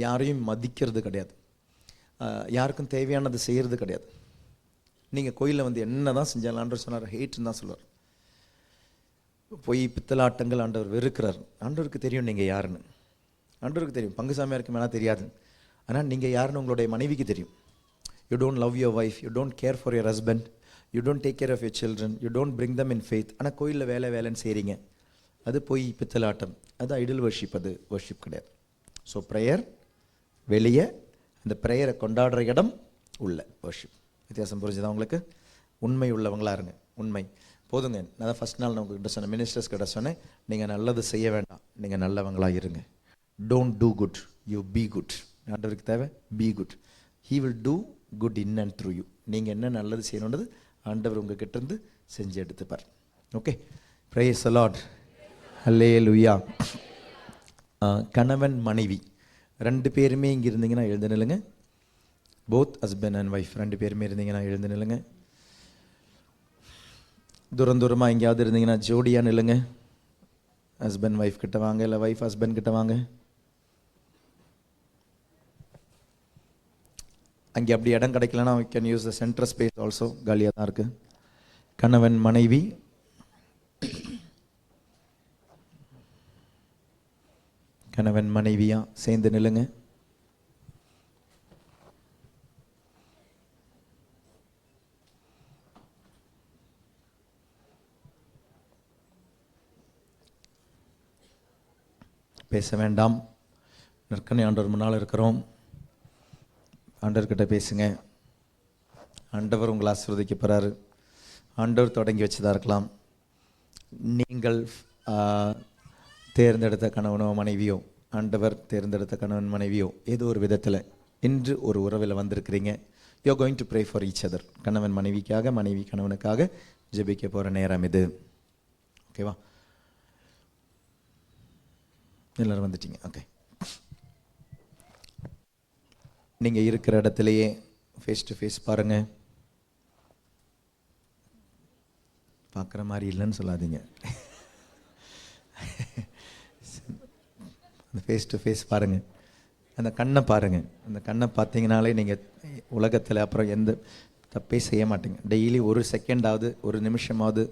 யாரையும் மதிக்கிறது கிடையாது, யாருக்கும் தேவையானது செய்கிறது கிடையாது. நீங்கள் கோயிலில் வந்து என்ன தான் செஞ்சாலும் ஆண்டவர் சொன்னார், ஹேட்னு தான் சொல்லுவார். பொய் பித்தலாட்டங்கள் ஆண்டவர் வெறுக்கிறார். ஆண்டவருக்கு தெரியும் நீங்கள் யாருன்னு. ஆண்டவருக்கு தெரியும், பங்குசாமியாருக்கு மேலே தெரியாது. ஆனால் நீங்கள் யாருன்னு உங்களுடைய மனைவிக்கு தெரியும். You don't love your wife, you don't care for your husband, you don't take care of your children, you don't bring them in faith. ஆனால் கோயிலில் வேலைன்னு செய்கிறீங்க. அது பொய் பித்தலாட்டம், அது ஐடல் வர்ஷிப், அது வர்ஷிப் கிடையாது. ஸோ ப்ரேயர் வெளியே, அந்த ப்ரேயரை கொண்டாடுற இடம் உள்ள வர்ஷிப். வித்தியாசம் புரிஞ்சுதா உங்களுக்கு? உண்மை உள்ளவங்களா இருங்க. உண்மை போதுங்க. நான் தான் ஃபஸ்ட் நாள் நான் உங்ககிட்ட சொன்னேன், மினிஸ்டர்ஸ் கிட்ட சொன்னேன், நீங்கள் நல்லது செய்ய வேண்டாம், நீங்கள் நல்லவங்களாக இருங்க. Don't do good, you be good. ஆண்டவருக்கு தேவை be good. He will do good in and through you. நீங்கள் என்ன நல்லது செய்யணுன்றது ஆண்டவர் உங்ககிட்ட இருந்து செஞ்சு எடுத்துப்பார். Okay, praise the Lord. Hallelujah. கணவன் மனைவி 2 பேருமே இங்கே இருந்தீங்கன்னா எழுந்து நில்லுங்க. போத் ஹஸ்பண்ட் அண்ட் ஒய்ஃப் 2 பேருமே இருந்தீங்கன்னா எழுந்து நில்லுங்க. தூரமாக எங்கேயாவது இருந்தீங்கன்னா ஜோடியாக நில்லுங்க. ஹஸ்பண்ட் ஒய்ஃப் கிட்ட வாங்க, இல்லை ஒய்ஃப் ஹஸ்பண்ட் கிட்ட வாங்க. அங்கே அப்படி இடம் கிடைக்கலன்னா we can use the center space also. காலியாக தான் இருக்குது. கணவன் மனைவி கணவன் மனைவியா சேர்ந்து நில்லுங்க. பேச வேண்டாம். நற்கனை ஆண்டவர் முன்னால் இருக்கிறோம். ஆண்டவர்கிட்ட பேசுங்க. ஆண்டவர் உங்களை ஆசீர்வதிக்க போகிறாரு. ஆண்டவர் தொடங்கி வச்சதாக இருக்கலாம். நீங்கள் தேர்ந்தெடுத்த கணவனோ மனைவியோ, ஆண்டவர் தேர்ந்தெடுத்த கணவன் மனைவியோ ஏதோ ஒரு விதத்தில் இன்று ஒரு உறவில் வந்திருக்கிறீங்க. You are going to pray for each other. கணவன் மனைவிக்காக, மனைவி கணவனுக்காக ஜெபிக்க போகிற நேரம் இது. ஓகேவா? எல்லோரும் வந்துட்டீங்க. ஓகே, நீங்கள் இருக்கிற இடத்துலையே ஃபேஸ் டு ஃபேஸ் பாருங்கள். பார்க்குற மாதிரி இல்லைன்னு சொல்லாதீங்க. அந்த ஃபேஸ் டு ஃபேஸ் பாருங்கள். அந்த கண்ணை பாருங்கள். அந்த கண்ணை பார்த்தீங்கனாலே நீங்கள் உலகத்தில் அப்புறம் எந்த தப்பே செய்ய மாட்டீங்க. டெய்லி ஒரு செகண்டாவது, ஒரு நிமிஷமாவது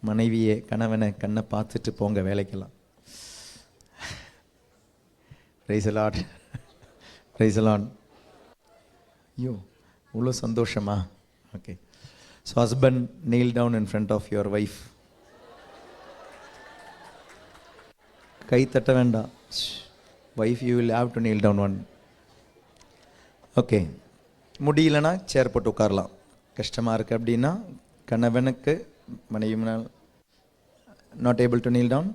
மனைவியை கணவனை கண்ணை பார்த்துட்டு போங்க வேலைக்கெல்லாம். Praise the Lord. Praise the Lord. ஐயோ, இவ்வளோ சந்தோஷமா? Okay, so husband kneel down in front of your wife. கை தட்ட வேண்டாம். Wife you will have to kneel down one. Okay, முடியலன்னா சேர் போட்டு உட்காரலாம். கஷ்டமாக இருக்குது அப்படின்னா கணவனுக்கு மனைவி not able to kneel down.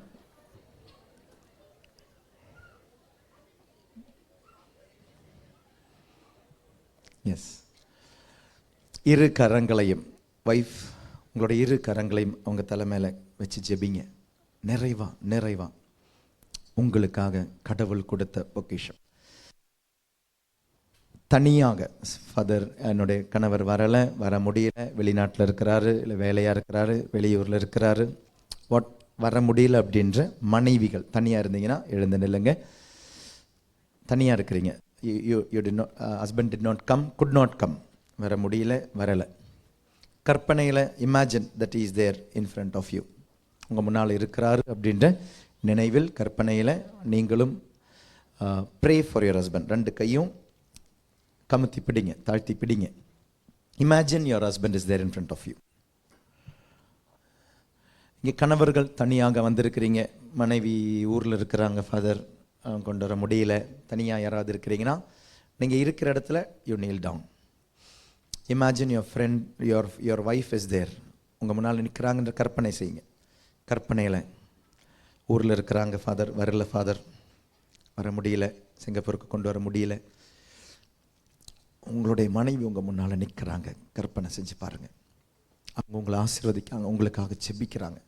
Yes, இரு கரங்களையும் வைஃப் உங்களுடைய இரு கரங்களையும் அவங்க தலை மேலே வச்சு ஜெபிங்க. நிறைவா நிறைவா உங்களுக்காக கடவுள் கொடுத்த பொக்கிஷம். தனியாக ஃபாதர், என்னுடைய கணவர் வர முடியல, வெளிநாட்டில் இருக்கிறாரு, இல்லை வேலையாக இருக்கிறாரு, வெளியூரில் இருக்கிறாரு, வர முடியல அப்படின்ற மனைவிகள் தனியாக இருந்தீங்கன்னா எழுந்து நில்லுங்க. தனியாக இருக்கிறீங்க, you did not, husband did not come, could not come, வர முடியல, வரலை. கற்பனையில் imagine that is there in front of you. உங்கள் முன்னால் இருக்கிறாரு அப்படின்ற நினைவில் கற்பனையில் நீங்களும் ப்ரே ஃபார் யுவர் ஹஸ்பண்ட். 2 கையும் கமுத்தி பிடிங்க, தாழ்த்தி பிடிங்க. Imagine your husband is there in front of you. இங்கே கணவர்கள் தனியாக வந்திருக்கிறீங்க, மனைவி ஊரில் இருக்கிறாங்க, ஃபாதர் கொண்டு வர முடியல, தனியாக யாராவது இருக்கிறீங்கன்னா நீங்கள் இருக்கிற இடத்துல you kneel down. Imagine your friend, your wife is there. உங்கள் முன்னால் நிற்கிறாங்கன்ற கற்பனை செய்யுங்க. கற்பனையில் ஊரில் இருக்கிறாங்க, ஃபாதர் வரல, ஃபாதர் வர முடியல, சிங்கப்பூருக்கு கொண்டு வர முடியல, உங்களுடைய மனைவி உங்கள் முன்னால் நிற்கிறாங்க. கற்பனை செஞ்சு பாருங்கள். அவங்க உங்களை ஆசீர்வதிக்காங்க, உங்களுக்காக ஜெபிக்கிறாங்க.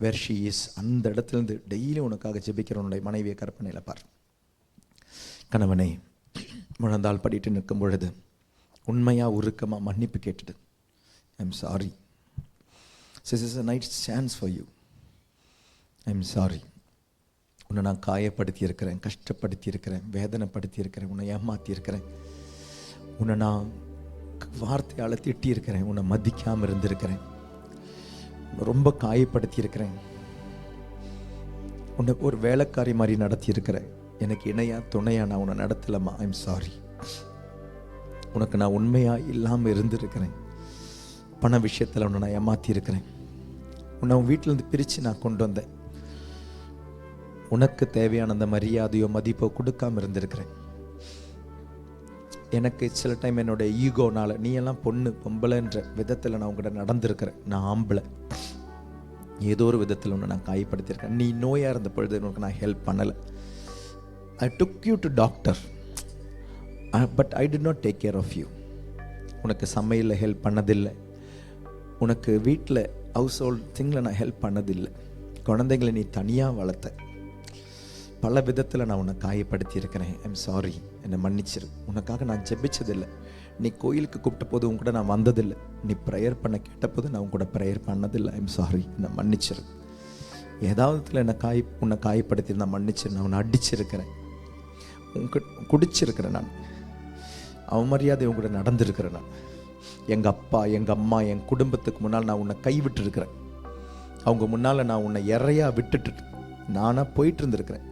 வேர் ஷி இஸ், அந்த இடத்துலேருந்து டெய்லி உனக்காக ஜெபிக்கிறவனுடைய மனைவியை கற்பனையில் பார். கணவனை முழந்தால் படிட்டு நிற்கும் பொழுது உண்மையாக உருக்கமாக மன்னிப்பு கேட்டுடு. I'm sorry, this is a nice chance for you. I'm sorry, உன்னை நான் காயப்படுத்தி இருக்கிறேன், கஷ்டப்படுத்தி இருக்கிறேன், வேதனைப்படுத்தி இருக்கிறேன், உன்னை ஏமாற்றி இருக்கிறேன், உன்னை நான் வார்த்தையால் திட்டி இருக்கிறேன், உன்னை மதிக்காமல் இருந்திருக்கிறேன், ரொம்ப காயப்படுத்தி இருக்கிறேன், உன்னை ஒரு வேலைக்காரி மாதிரி நடத்தி இருக்கிறேன், எனக்கு இணையா துணையா நான் உன்னை நடத்தலம்மா, ஐம் சாரி. உனக்கு நான் உண்மையா இல்லாமல் இருந்திருக்கிறேன், பண விஷயத்தில் உன்னை நான் ஏமாற்றி இருக்கிறேன், உன்னை உன் வீட்டிலேருந்து பிரித்து நான் கொண்டு வந்தேன், உனக்கு தேவையான அந்த மரியாதையோ மதிப்போ கொடுக்காமல் இருந்திருக்கிறேன், எனக்கு சில டைம் என்னோட ஈகோனால நீ எல்லாம் பொண்ணு பொம்பளைன்ற விதத்தில் நான் உங்கள்கிட்ட நடந்திருக்கிறேன். நான் ஆம்பளை, ஏதோ ஒரு விதத்தில் ஒன்று நான் காயப்படுத்தியிருக்கேன். நீ நோயாக இருந்த பொழுது உனக்கு நான் ஹெல்ப் பண்ணலை. I took you to doctor, but I did not take care of you. உனக்கு சமையலில் ஹெல்ப் பண்ணதில்லை, உனக்கு வீட்டில் ஹவுஸ் ஹோல்ட் திங்கில் நான் ஹெல்ப் பண்ணதில்லை, குழந்தைங்களை நீ தனியாக வளர்த்த. பல விதத்தில் நான் உன்னை காயப்படுத்தியிருக்கிறேன். ஐம் சாரி, என்னை மன்னிச்சிரு. உனக்காக நான் ஜெபிச்சதில்லை, நீ கோயிலுக்கு கூப்பிட்ட போது உன் கூட நான் வந்ததில்லை, நீ ப்ரேயர் பண்ண கேட்டபோது நான் உன் கூட ப்ரேயர் பண்ணதில்லை. ஐம் சாரி, என்னை மன்னிச்சிரு. ஏதாவது உன்னை காயப்படுத்தி நான் மன்னிச்சிரு. நான் உன்னை அடிச்சிருக்கிறேன், குடிச்சிருக்கிறேன், நான் அவமரியாதை உங்கள்கிட்ட நடந்திருக்கிறேன். நான் எங்கள் அப்பா எங்கள் அம்மா என் குடும்பத்துக்கு முன்னால் நான் உன்னை கைவிட்டுருக்கிறேன். அவங்க முன்னால் நான் உன்னை இறையா விட்டுட்டு நானாக போயிட்டு இருந்திருக்கிறேன்.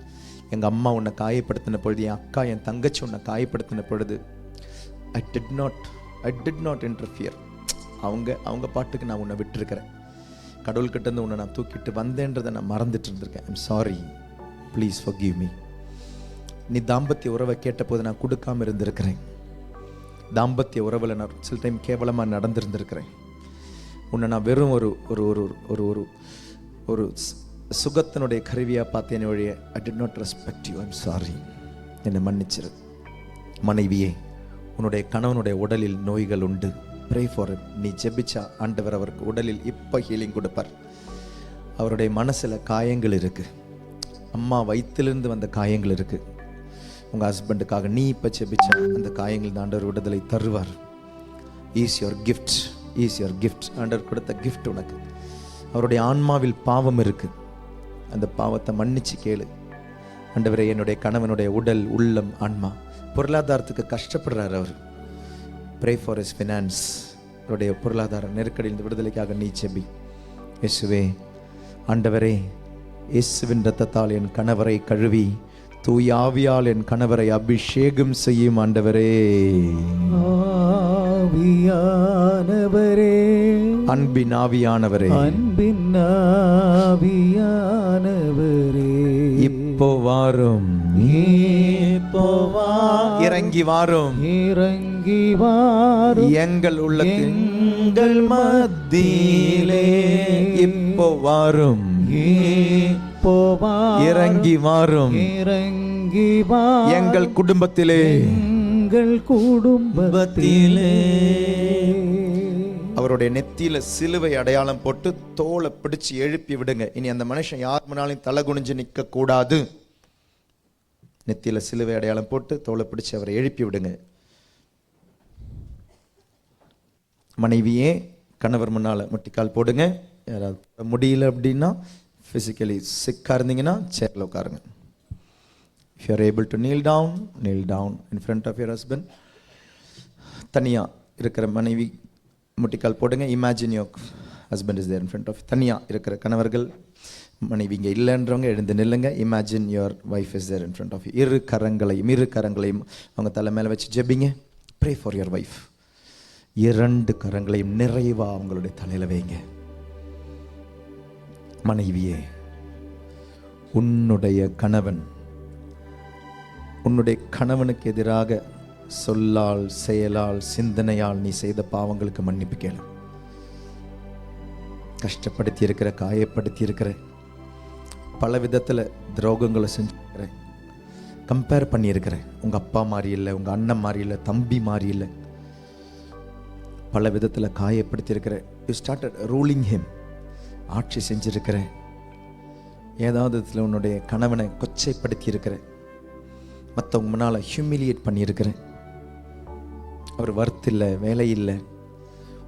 எங்கள் அம்மா உன்னை காயப்படுத்தின பொழுது, என் அக்கா என் தங்கச்சி உன்னை காயப்படுத்தின பொழுது ஐ டிட் நாட் இன்டர்ஃபியர். அவங்க பாட்டுக்கு நான் உன்னை விட்டுருக்கிறேன். கடவுள்கிட்டேருந்து உன்னை நான் தூக்கிட்டு வந்தேன்றதை நான் மறந்துட்டு இருந்திருக்கேன். I'm sorry, please forgive me. நீ தாம்பத்திய உறவை கேட்டபோது நான் கொடுக்காம இருந்திருக்கிறேன். தாம்பத்திய உறவில் நான் சில டைம் கேவலமாக நடந்திருந்திருக்கிறேன். உன்னை நான் வெறும் ஒரு ஒரு ஒரு ஒரு ஒரு சுகத்தினுடைய கருவியாக பார்த்தேன் வழிய ஐ did not respect you. I'm sorry, என்னை மன்னிச்சிரு. மனைவியே, உன்னுடைய கணவனுடைய உடலில் நோய்கள் உண்டு. Pray for him. நீ ஜெபிச்சா ஆண்டவர் அவருக்கு உடலில் இப்போ ஹீலிங் கொடுப்பார். அவருடைய மனசில் காயங்கள் இருக்குது, அம்மா வயிற்றிலிருந்து வந்த காயங்கள் இருக்குது. உங்கள் ஹஸ்பண்டுக்காக நீ இப்போ ஜெபிச்சா அந்த காயங்கள் ஆண்டவர் விடுதலை தருவார். Is your gift, is your gift. ஆண்டவர் கொடுத்த கிஃப்ட் உனக்கு. அவருடைய ஆன்மாவில் பாவம் இருக்குது, அந்த பாவத்தை மன்னிச்சு கேளு. ஆண்டவரே, என்னுடைய கணவனுடைய உடல் உள்ளம் ஆன்மா பொருளாதாரத்துக்கு கஷ்டப்படுறார் அவர். Pray for his finance. அவருடைய பொருளாதார நெருக்கடியின் விடுதலைக்காக நீ செபி. இயேசுவே, ஆண்டவரே, இயேசுவின் இரத்தத்தால் என் கணவரை கழுவி தூய ஆவியால் என் கணவரை அபிஷேகம் செய்யும் ஆண்டவரே. ஆவியானவரே, அன்பின் ஆவியானவரே, அன்பின் ஆவியானவரே, இப்போ வாரும், இப்போ வாரும், இறங்கி வாரும், இறங்கி வாரும், எங்கள் உள்ளத்தில் எங்கள் மத்தியிலே இப்போ வாரும், இப்போ வாரும், இறங்கி வாரும், இறங்கி வாரும், எங்கள் குடும்பத்திலே, எங்கள் குடும்பத்திலே. அவருடைய நெத்தியில சிலுவை அடையாளம் போட்டு தோலை பிடிச்சு எழுப்பி விடுங்க. இனி அந்த மனுஷன் யார் முன்னாலும் தலை குனிஞ்சு நிற்க கூடாது. நெத்தியில சிலுவை அடையாளம் போட்டு தோலை பிடிச்சு அவரை எழுப்பி விடுங்க. மனைவியே, கணவர் முன்னால முட்டிக்கால் போடுங்க. யாராவது முடியல அப்படின்னா, பிசிக்கலி சிக்கா இருந்தீங்கன்னா சேர்ல உட்காருங்க. If you are able to kneel down in front of your husband. தனியா இருக்கிற மனைவி முட்டிக்கால் போடுங்க. Imagine your husband is there in front of. தனியா இருக்கிற கணவர்கள், மனைவி இங்கே இல்லைன்றவங்க எழுந்து நில்லுங்க. Imagine your wife is there in front of. இரு கரங்களையும் அவங்க தலை மேலே வச்சு ஜெபிங்க. Pray for your wife. 2 கரங்களையும் நிறைவா அவங்களுடைய தலையில வைங்க. மனைவியே, உன்னுடைய கணவனுக்கு எதிராக சொல்லால், செயலால், சிந்தனையால் நீ செய்த பாவங்களுக்கு மன்னிப்பு கேளு. கஷ்டப்படுத்தி இருக்கிற, காயப்படுத்தி இருக்கிற, பல விதத்தில் துரோகங்களை செஞ்சுருக்கிற, கம்பேர் பண்ணியிருக்கிற, உங்கள் அப்பா மாதிரி இல்லை, உங்கள் அண்ணன் மாதிரி இல்லை, தம்பி மாதிரி இல்லை, பல விதத்தில் காயப்படுத்தி இருக்கிற. You started ruling him. ஆட்சி செஞ்சிருக்கிற, ஏதாவது விதத்தில் உன்னுடைய கணவனை கொச்சைப்படுத்தி இருக்கிற, மற்றவங்க முன்னால் ஹியூமிலியேட் பண்ணியிருக்கிறேன். அவர் வர்த் இல்லை, வேலை இல்லை,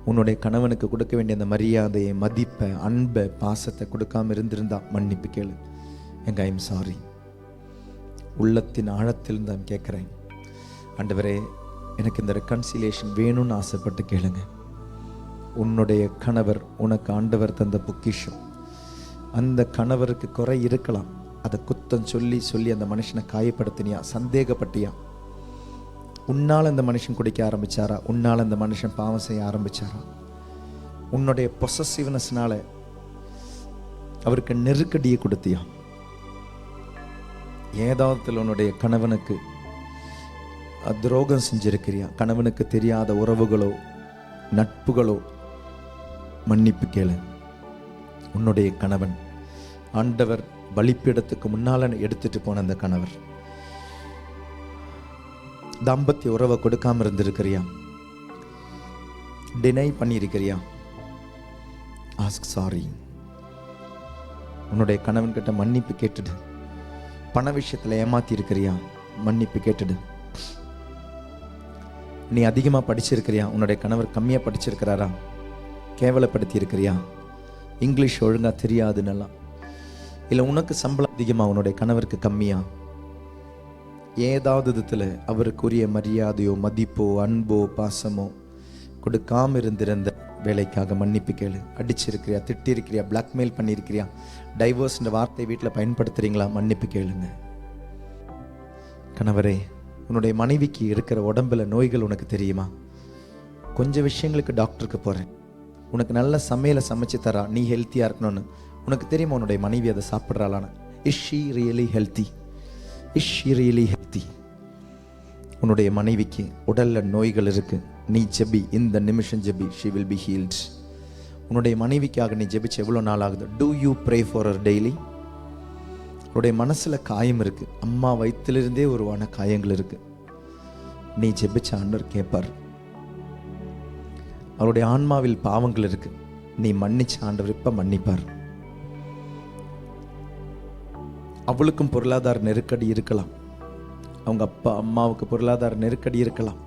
உன்னுடைய கணவனுக்கு கொடுக்க வேண்டிய அந்த மரியாதையை, மதிப்பை, அன்பை, பாசத்தை கொடுக்காம இருந்திருந்தா மன்னிப்பு கேளு. எங்க ஐம் சாரி. உள்ளத்தின் ஆழத்தில் தான் கேட்குறேன். ஆண்டவரே, எனக்கு இந்த ரெக்கன்சிலியேஷன் வேணும்னு ஆசைப்பட்டு கேளுங்க. உன்னுடைய கணவர் உனக்கு ஆண்டவர் தந்த பொக்கிஷம். அந்த கணவருக்கு குறை இருக்கலாம், அதை குத்தம் சொல்லி சொல்லி அந்த மனுஷனை காயப்படுத்தினியா, சந்தேகப்பட்டியா? உன்னால் அந்த மனுஷன் குடிக்க ஆரம்பிச்சாரா? உன்னால் அந்த மனுஷன் பாவம் செய்ய ஆரம்பிச்சாரா? உன்னுடைய பொசசிவ்னஸ்னால அவருக்கு நெருக்கடியை கொடுத்தியா? ஏதாவது உன்னுடைய கணவனுக்கு துரோகம் செஞ்சிருக்கிறியா, கணவனுக்கு தெரியாத உறவுகளோ நட்புகளோ, மன்னிப்பு கேளு. உன்னுடைய கணவன் ஆண்டவர் பலிப்பீடத்துக்கு முன்னால எடுத்துட்டு போன அந்த கணவர், தாம்பத்திய உறவை கொடுக்காம இருந்திருக்கிறியா, டினை பண்ணியிருக்கிறியா, ஆஸ்க் சாரி. உன்னுடைய கணவன் கிட்ட மன்னிப்பு கேட்டுடு. பண விஷயத்துல ஏமாத்தி இருக்கிறியா, மன்னிப்பு கேட்டுடு. நீ அதிகமா படிச்சிருக்கிறியா, உன்னுடைய கணவர் கம்மியா படிச்சிருக்கிறாரா, கேவலப்படுத்தி இருக்கிறியா, இங்கிலீஷ் ஒழுங்கா தெரியாது நல்லா, இல்ல உனக்கு சம்பளம் அதிகமா உன்னுடைய கணவருக்கு கம்மியா, ஏதாவது விதத்துல அவருக்குரிய மரியாதையோ மதிப்போ அன்போ பாசமோ கொடுக்காம இருந்திருந்த வேலைக்காக மன்னிப்பு கேளு. அடிச்சிருக்கிறியா, திட்டி இருக்கிறியா, பிளாக்மெயில் பண்ணியிருக்கிறியா, டைவர்ஸ்ன்ற வார்த்தை வீட்டில் பயன்படுத்துறீங்களா, மன்னிப்பு கேளுங்க. கணவரே, உன்னுடைய மனைவிக்கு இருக்கிற உடம்புல நோய்கள் உனக்கு தெரியுமா? கொஞ்சம் விஷயங்களுக்கு டாக்டருக்கு போறேன், உனக்கு நல்ல சமையலை சமைச்சு தரா, நீ ஹெல்த்தியா இருக்கணும்னு உனக்கு தெரியுமா? உன்னுடைய மனைவி அதை சாப்பிட்றாளான்னு. Is she really healthy? Is she really healthy? உன்னுடைய மனைவிக்கு உடல்ல நோய்கள் இருக்கு, நீ ஜெபி, இந்த நிமிஷம் ஜெபி, she will be healed. உன்னுடைய மனைவிக்காக நீ ஜெபிச்சு எவ்வளவு நாள் ஆகுது? Do you pray for her daily? உன்னுடைய மனசுல காயம் இருக்கு, அம்மா வயிற்றிலிருந்தே உருவான காயங்கள் இருக்கு, நீ ஜெபிச்ச ஆண்டவர் கேட்பார். அவருடைய ஆன்மாவில் பாவங்கள் இருக்கு, நீ மன்னிச்ச ஆண்டவர் இப்ப மன்னிப்பார். அவளுக்கும் பொருளாதார நெருக்கடி இருக்கலாம், அவங்க அப்பா அம்மாவுக்கு பொருளாதார நெருக்கடி இருக்கலாம்.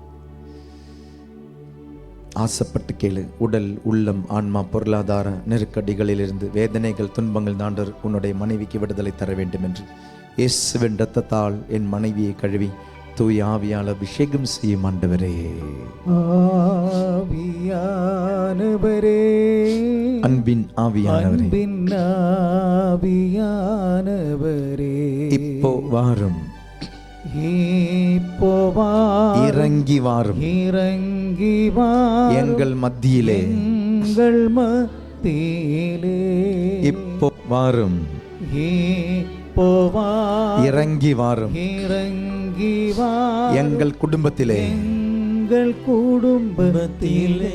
ஆசைப்பட்டு கேளு. உடல் உள்ளம் ஆன்மா பொருளாதார நெருக்கடிகளிலிருந்து, வேதனைகள் துன்பங்கள் தாண்டர் உன்னுடைய மனைவிக்கு விடுதலை தர வேண்டும் என்று இயேசுவின் இரத்தத்தால் என் மனைவியை கழுவி தூய ஆவியால் அபிஷேகம் செய்யும் ஆண்டவரே. ஆவியானவரே, அன்பின் ஆவியானவரே, அன்பின் ஆவியானவரே, இப்போ வாரும், இப்போ வாரும், இறங்கி வாரும், இறங்கி வாரும் எங்கள் மத்தியிலே, எங்கள் மத்தியிலே, இப்போ வாரும், இப்போ வாரும், இறங்கி வாரும், இறங்கி வாரும் எங்கள் குடும்பத்திலே, எங்கள் குடும்பத்திலே.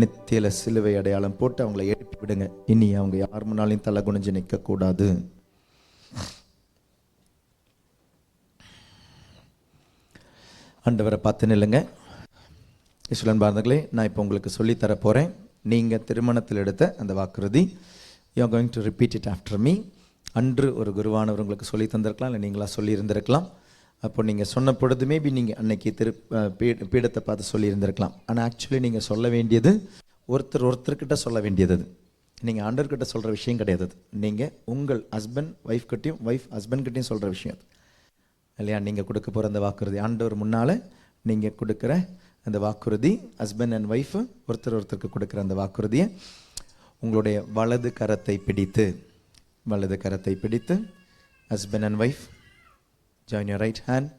நித்தியில சிலுவை அடையாளம் போட்டு அவங்களை எழுப்பி விடுங்க. இனி அவங்க யார் முன்னாலையும் தலை குனிஞ்சு நிற்க கூடாது. ஆண்டவரை பார்த்து நில்லுங்க. இஸ்வலன் பாரதங்களே, நான் இப்போ உங்களுக்கு சொல்லித்தர போகிறேன். நீங்கள் திருமணத்தில் எடுத்த அந்த வாக்குறுதி, you are going to repeat it after me. அன்று ஒரு குருவானவர் உங்களுக்கு சொல்லி தந்திருக்கலாம், இல்லை நீங்களாக சொல்லியிருந்திருக்கலாம். அப்போ நீங்கள் சொன்ன பொழுது மேபி நீங்கள் அன்னைக்கு பீடத்தை பார்த்து சொல்லியிருந்திருக்கலாம். ஆனால் ஆக்சுவலி நீங்கள் சொல்ல வேண்டியது ஒருத்தர்கிட்ட சொல்ல வேண்டியது. அது நீங்கள் ஆண்டவர்கிட்ட சொல்கிற விஷயம் கிடையாது. அது நீங்கள் உங்கள் ஹஸ்பண்ட் ஒய்ஃப் கிட்டையும், ஒய்ஃப் ஹஸ்பண்ட் கிட்டையும் சொல்கிற விஷயம் அது இல்லையா? நீங்கள் கொடுக்க போகிற அந்த வாக்குறுதி, ஆண்டவர் முன்னால் நீங்கள் கொடுக்குற அந்த வாக்குறுதி, ஹஸ்பண்ட் அண்ட் ஒய்ஃபு ஒருத்தருக்கு கொடுக்குற அந்த வாக்குறுதியை உங்களுடைய வலது கரத்தை பிடித்து husband and wife join your right hand.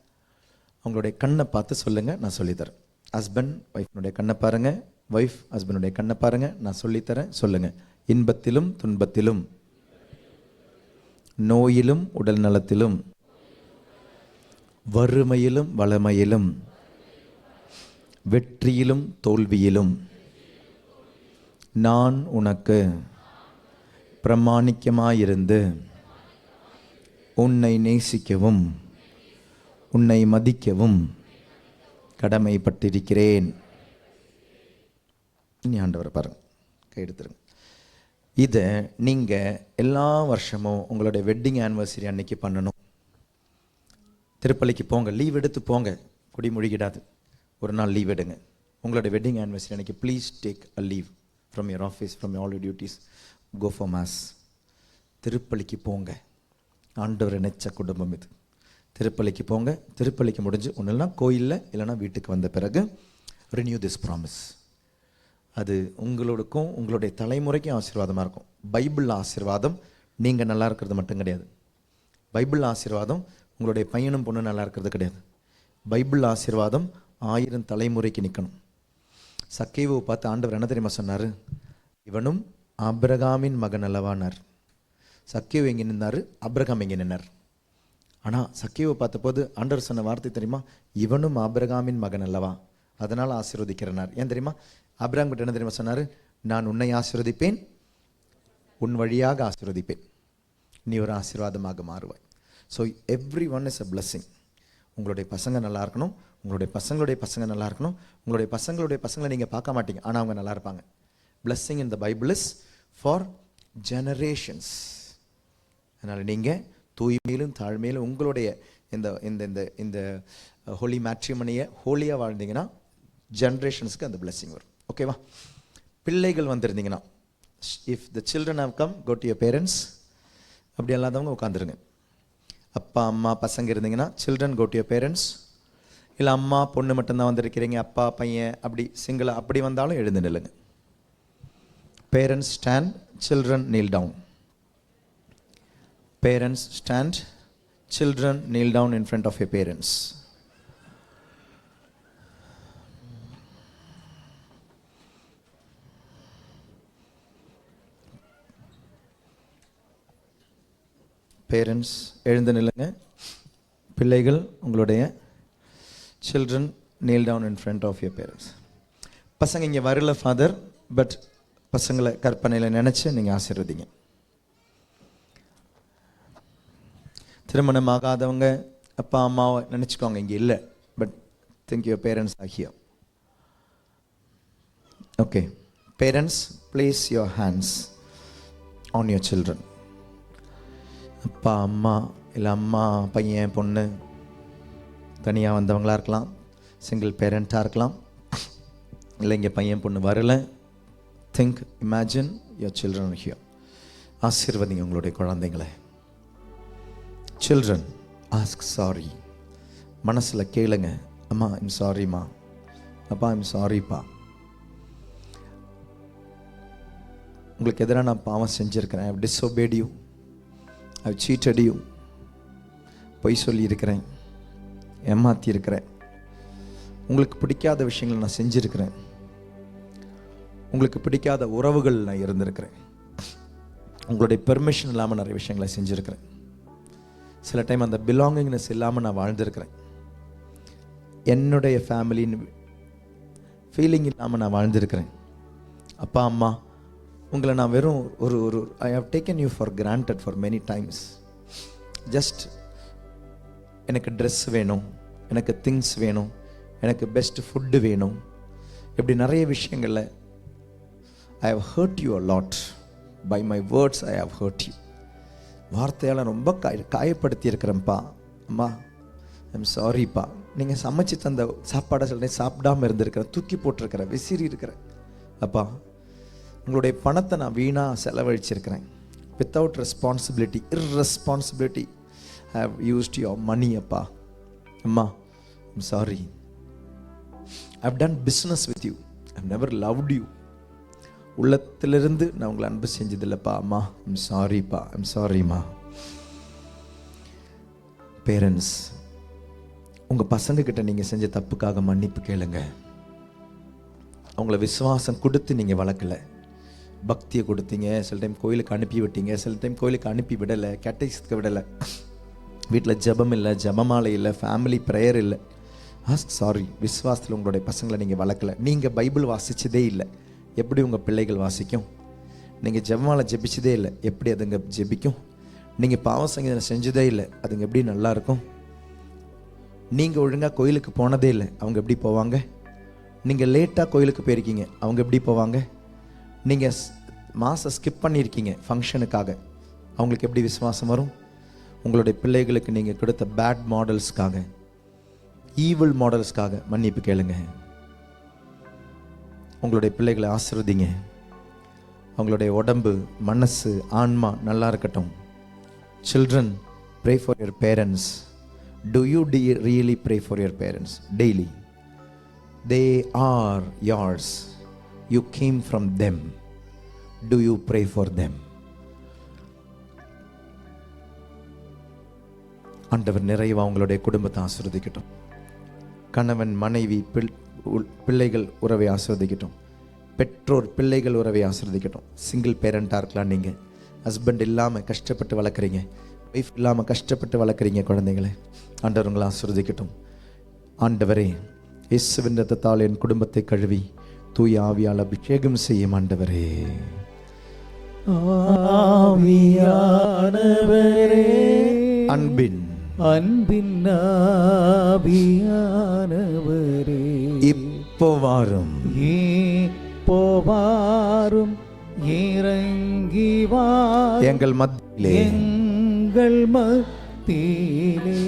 உங்களுடைய கண்ணை பார்த்து சொல்லுங்கள், நான் சொல்லித்தரேன். ஹஸ்பண்ட் ஒய்ஃப்னுடைய கண்ணை பாருங்கள், ஒய்ஃப் ஹஸ்பண்டுடைய கண்ணை பாருங்கள், நான் சொல்லித்தரேன். சொல்லுங்கள். இன்பத்திலும் துன்பத்திலும், நோயிலும் உடல் நலத்திலும், வறுமையிலும் வளமையிலும், வெற்றியிலும் தோல்வியிலும் நான் உனக்கு பிரமாணிக்கமாயிருந்து உன்னை நேசிக்கவும் உன்னை மதிக்கவும் கடமைப்பட்டிருக்கிறேன். இனி ஆண்டவரை பாருங்க, கையெடுத்துருங்க. இதை நீங்கள் எல்லா வருஷமும் உங்களுடைய வெட்டிங் ஆனிவர்சரி அன்னைக்கு பண்ணணும். திருப்பலிக்கு போங்க, லீவ் எடுத்து போங்க, குடிமொழிகிடாது. ஒரு நாள் லீவ் எடுங்க. உங்களுடைய வெட்டிங் ஆனிவர்சரி அன்னைக்கு please take a leave from your office, from all your duties, go for mass. திருப்பலிக்கு போங்க. ஆண்டவர் நினைச்ச குடும்பம் இது. திருப்பலிக்கு போங்க. திருப்பலிக்கு முடிஞ்சு ஒன்றுனா கோயிலில், இல்லைனா வீட்டுக்கு வந்த பிறகு ரினியூ திஸ் ப்ராமிஸ். அது உங்களுக்கும் உங்களுடைய தலைமுறைக்கும் ஆசீர்வாதமாக இருக்கும். பைபிள் ஆசீர்வாதம் நீங்கள் நல்லா இருக்கிறது மட்டும் கிடையாது. பைபிள் ஆசீர்வாதம் உங்களுடைய பையனும் பொண்ணு நல்லா இருக்கிறது கிடையாது. பைபிள் ஆசீர்வாதம் 1000 தலைமுறைக்கு நிற்கணும். சக்கேவை பார்த்து ஆண்டவர் என்ன தெரியுமா சொன்னார்? இவனும் ஆபிரகாமின் மகன் அல்லவானார். சக்கேவு எங்கே நின்றார்? ஆபிரகாம் எங்கே நின்னார்? ஆனால் சக்கேவை பார்த்தபோது ஆண்டவர் சொன்ன வார்த்தை தெரியுமா? இவனும் ஆபிரகாமின் மகன் அல்லவா, அதனால் ஆசீர்வதிக்கிறனார். ஏன் தெரியுமா? ஆபிரகாம் கிட்ட என்ன தெரியுமா சொன்னார்? நான் உன்னை ஆசீர்வதிப்பேன், உன் வழியாக ஆசீர்வதிப்பேன், நீ ஒரு ஆசீர்வாதமாக மாறுவாய். So everyone is a blessing. உங்களுடைய பசங்க நல்லா இருக்கணும், உங்களுடைய பசங்களுடைய பசங்க நல்லா இருக்கணும், உங்களுடைய பசங்களுடைய பசங்களை நீங்கள் பார்க்க மாட்டீங்க, ஆனால் அவங்க நல்லா இருப்பாங்க. Blessing in the Bible is for generations. அதனால் நீங்கள் தூய்மையிலும் தாழ்மையிலும் உங்களுடைய இந்த இந்த இந்த இந்த ஹோலி மேட்ரிமனியை ஹோலியாக வாழ்ந்தீங்கன்னா ஜென்ரேஷன்ஸுக்கு அந்த பிளெஸ்ஸிங் வரும். ஓகேவா? பிள்ளைகள் வந்திருந்தீங்கன்னா, if the children have come, go to your parents. அப்படி அல்லாதவங்க உட்காந்துருங்க. அப்பா அம்மா பசங்க இருந்தீங்கன்னா children go to your parents. இல்லை அம்மா பொண்ணு மட்டும்தான் வந்திருக்கிறீங்க, அப்பா பையன் அப்படி சிங்கிளாக அப்படி வந்தாலும் எழுந்து நில்லுங்க. Parents stand, children kneel down. Parents stand, children kneel down in front of your parents. Parents எழுந்து நில்லுங்க. பிள்ளைகள் உங்களுடைய children kneel down in front of your parents. பசங்க இங்கே வரல ஃபாதர், பட் பசங்களை கற்பனையில் நினச்சி நீங்கள் ஆசீர்வதிங்க. திருமணம் ஆகாதவங்க அப்பா அம்மாவை நினச்சிக்கோங்க, இங்கே இல்லை, but think your parents are here. Okay, parents place your hands on your children. அப்பா அம்மா இல்லை அம்மா பையன் பொண்ணு தனியாக வந்தவங்களாக இருக்கலாம், சிங்கிள் பேரண்ட்டாக இருக்கலாம், இல்லை இங்கே பையன் பொண்ணு வரலை. Think, imagine your children here. ஆசீர்வதிங்க உங்களுடைய குழந்தைங்களை. Children, ask sorry. மனசில் கேளுங்க, அம்மா ஐம் சாரிம்மா, அப்பா ஐம் சாரிப்பா, உங்களுக்கு எதிராக நான் பாவம் செஞ்சுருக்கிறேன், ஐ டிஸ்ஒபேட் யூ, ஐ சீட்டட் யூ, பொய் சொல்லியிருக்கிறேன், ஏமாற்றி இருக்கிறேன், உங்களுக்கு பிடிக்காத விஷயங்களை நான் செஞ்சுருக்கிறேன், உங்களுக்கு பிடிக்காத உறவுகள் நான் இருந்திருக்கிறேன், உங்களுடைய பெர்மிஷன் இல்லாமல் நிறைய விஷயங்களை செஞ்சுருக்கிறேன், சில டைம் அந்த பிலாங்கிங்னஸ் இல்லாமல் நான் வாழ்ந்திருக்கிறேன், என்னுடைய ஃபேமிலின்னு ஃபீலிங் இல்லாமல் நான் வாழ்ந்திருக்கிறேன். அப்பா அம்மா உங்களை நான் வெறும் ஒரு I have taken you for granted for many times. Just எனக்கு ட்ரெஸ் வேணும், எனக்கு திங்ஸ் வேணும், எனக்கு பெஸ்ட் ஃபுட்டு வேணும், இப்படி நிறைய விஷயங்களில் I have hurt you a lot. By my words I have hurt you. வார்த்தையால் ரொம்ப காயப்படுத்தி இருக்கிறேன்ப்பா. அம்மா ஐம் சாரிப்பா. நீங்கள் சமைச்சு தந்த சாப்பாடை சில சாப்பிடாமல் இருந்திருக்கிறேன், தூக்கி போட்டிருக்கிறேன், விசிறி இருக்கிறேன். அப்பா உங்களுடைய பணத்தை நான் வீணாக செலவழிச்சிருக்கிறேன், without responsibility, irresponsibility I have used your money. அப்பா அம்மா I'm sorry. I have done business with you, I have never loved you. உள்ளத்திலிருந்து நான் உங்களை அன்பு செஞ்சதில்லைப்பா. அம்மா ஐம் சாரிப்பா, ஐம் சாரிம்மா. பேரண்ட்ஸ், உங்கள் பசங்கக்கிட்ட நீங்கள் செஞ்ச தப்புக்காக மன்னிப்பு கேளுங்க. அவங்கள விசுவாசம் கொடுத்து நீங்கள் வளர்க்கலை, பக்தியை கொடுத்தீங்க, சில டைம் கோயிலுக்கு அனுப்பி விட்டீங்க, சில டைம் கோயிலுக்கு அனுப்பி விடலை, கேட்டகிஸ்க்கு விடலை, வீட்டில் ஜெபம் இல்லை, ஜெபமாலை இல்லை, ஃபேமிலி ப்ரேயர் இல்லை. சாரி, விசுவாசத்தில் உங்களுடைய பசங்களை நீங்கள் வளர்க்கலை. நீங்கள் பைபிள் வாசித்ததே இல்லை, எப்படி உங்கள் பிள்ளைகள் வாசிக்கும்? நீங்கள் ஜெபமாலை ஜெபிச்சதே இல்லை, எப்படி அதுங்க ஜெபிக்கும்? நீங்கள் பாவ சங்கீதம் செஞ்சதே இல்லை, அதுங்க எப்படி நல்லா இருக்கும்? நீங்கள் ஒழுங்காக கோயிலுக்கு போனதே இல்லை, அவங்க எப்படி போவாங்க? நீங்கள் லேட்டாக கோயிலுக்கு போயிருக்கீங்க, அவங்க எப்படி போவாங்க? நீங்கள் மாதம் ஸ்கிப் பண்ணியிருக்கீங்க ஃபங்க்ஷனுக்காக, அவங்களுக்கு எப்படி விசுவாசம் வரும்? உங்களுடைய பிள்ளைகளுக்கு நீங்கள் கொடுத்த பேட் மாடல்ஸ்க்காக, ஈவில் மாடல்ஸ்க்காக மன்னிப்பு கேளுங்க. உங்களுடைய பிள்ளைகளை ஆசீர்வதிங்க. அவங்களுடைய உடம்பு, மனசு, ஆன்மா நல்லா இருக்கட்டும். Children, pray for your parents. Do you really pray for your parents daily? They are yours. You came from them. Do you pray for them? ஆண்டவர் நிறைவா உங்களுடைய குடும்பத்தை ஆசீர்வதிக்கட்டும். கணவன் மனைவி பிள்ளைகள் உறவை ஆசீர்வதிக்கட்டும். பெற்றோர் பிள்ளைகள் உறவை ஆசீர்வதிக்கட்டும். சிங்கிள் பேரண்டாக இருக்கலாம், நீங்கள் ஹஸ்பண்ட் இல்லாமல் கஷ்டப்பட்டு வளர்க்குறீங்க, வைஃப் இல்லாமல் கஷ்டப்பட்டு வளர்க்குறீங்க குழந்தைங்களே, ஆண்டவர் உங்களை ஆசீர்வதிக்கட்டும். ஆண்டவரே, இயேசுவின் ரத்தத்தால் என் குடும்பத்தை கழுவி தூய ஆவியால் அபிஷேகம் செய்யும் ஆண்டவரே. ஆவியானவரே, அன்பின் ஆவியானவரே, இப்போ வாரும் போவாரும் இறங்கி வாரும் எங்கள் மத்தியிலே, எங்கள் மத்தியிலே.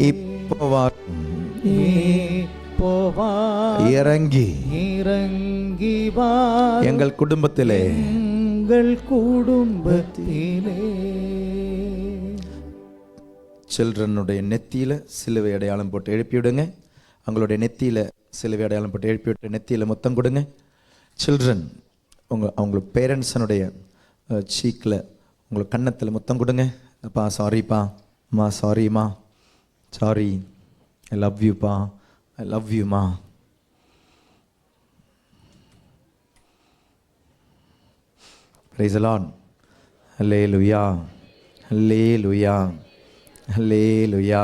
இப்போ வாரும் போவார் இறங்கி வாரும் எங்கள் குடும்பத்திலே, எங்கள் குடும்பத்திலே. சில்ட்ரனுடைய நெத்தியில சிலுவை அடையாளம் போட்டு எழுப்பிவிடுங்க. அவங்களுடைய நெத்தியில சிலுவை அடையாளம் போட்டு எழுப்பிவிட்டு நெத்தியில முத்தம் கொடுங்க. சில்ட்ரன் அவங்களுக்கு பேரண்ட்ஸனுடைய சீக்கில் உங்களுக்கு கன்னத்தில் முத்தம் கொடுங்க. அப்பா சாரிப்பா, அம்மா சாரிம்மா, சாரி, ஐ லவ் யூப்பா, ஐ லவ் யூமா. Praise the Lord. Hallelujah, hallelujah, hallelujah.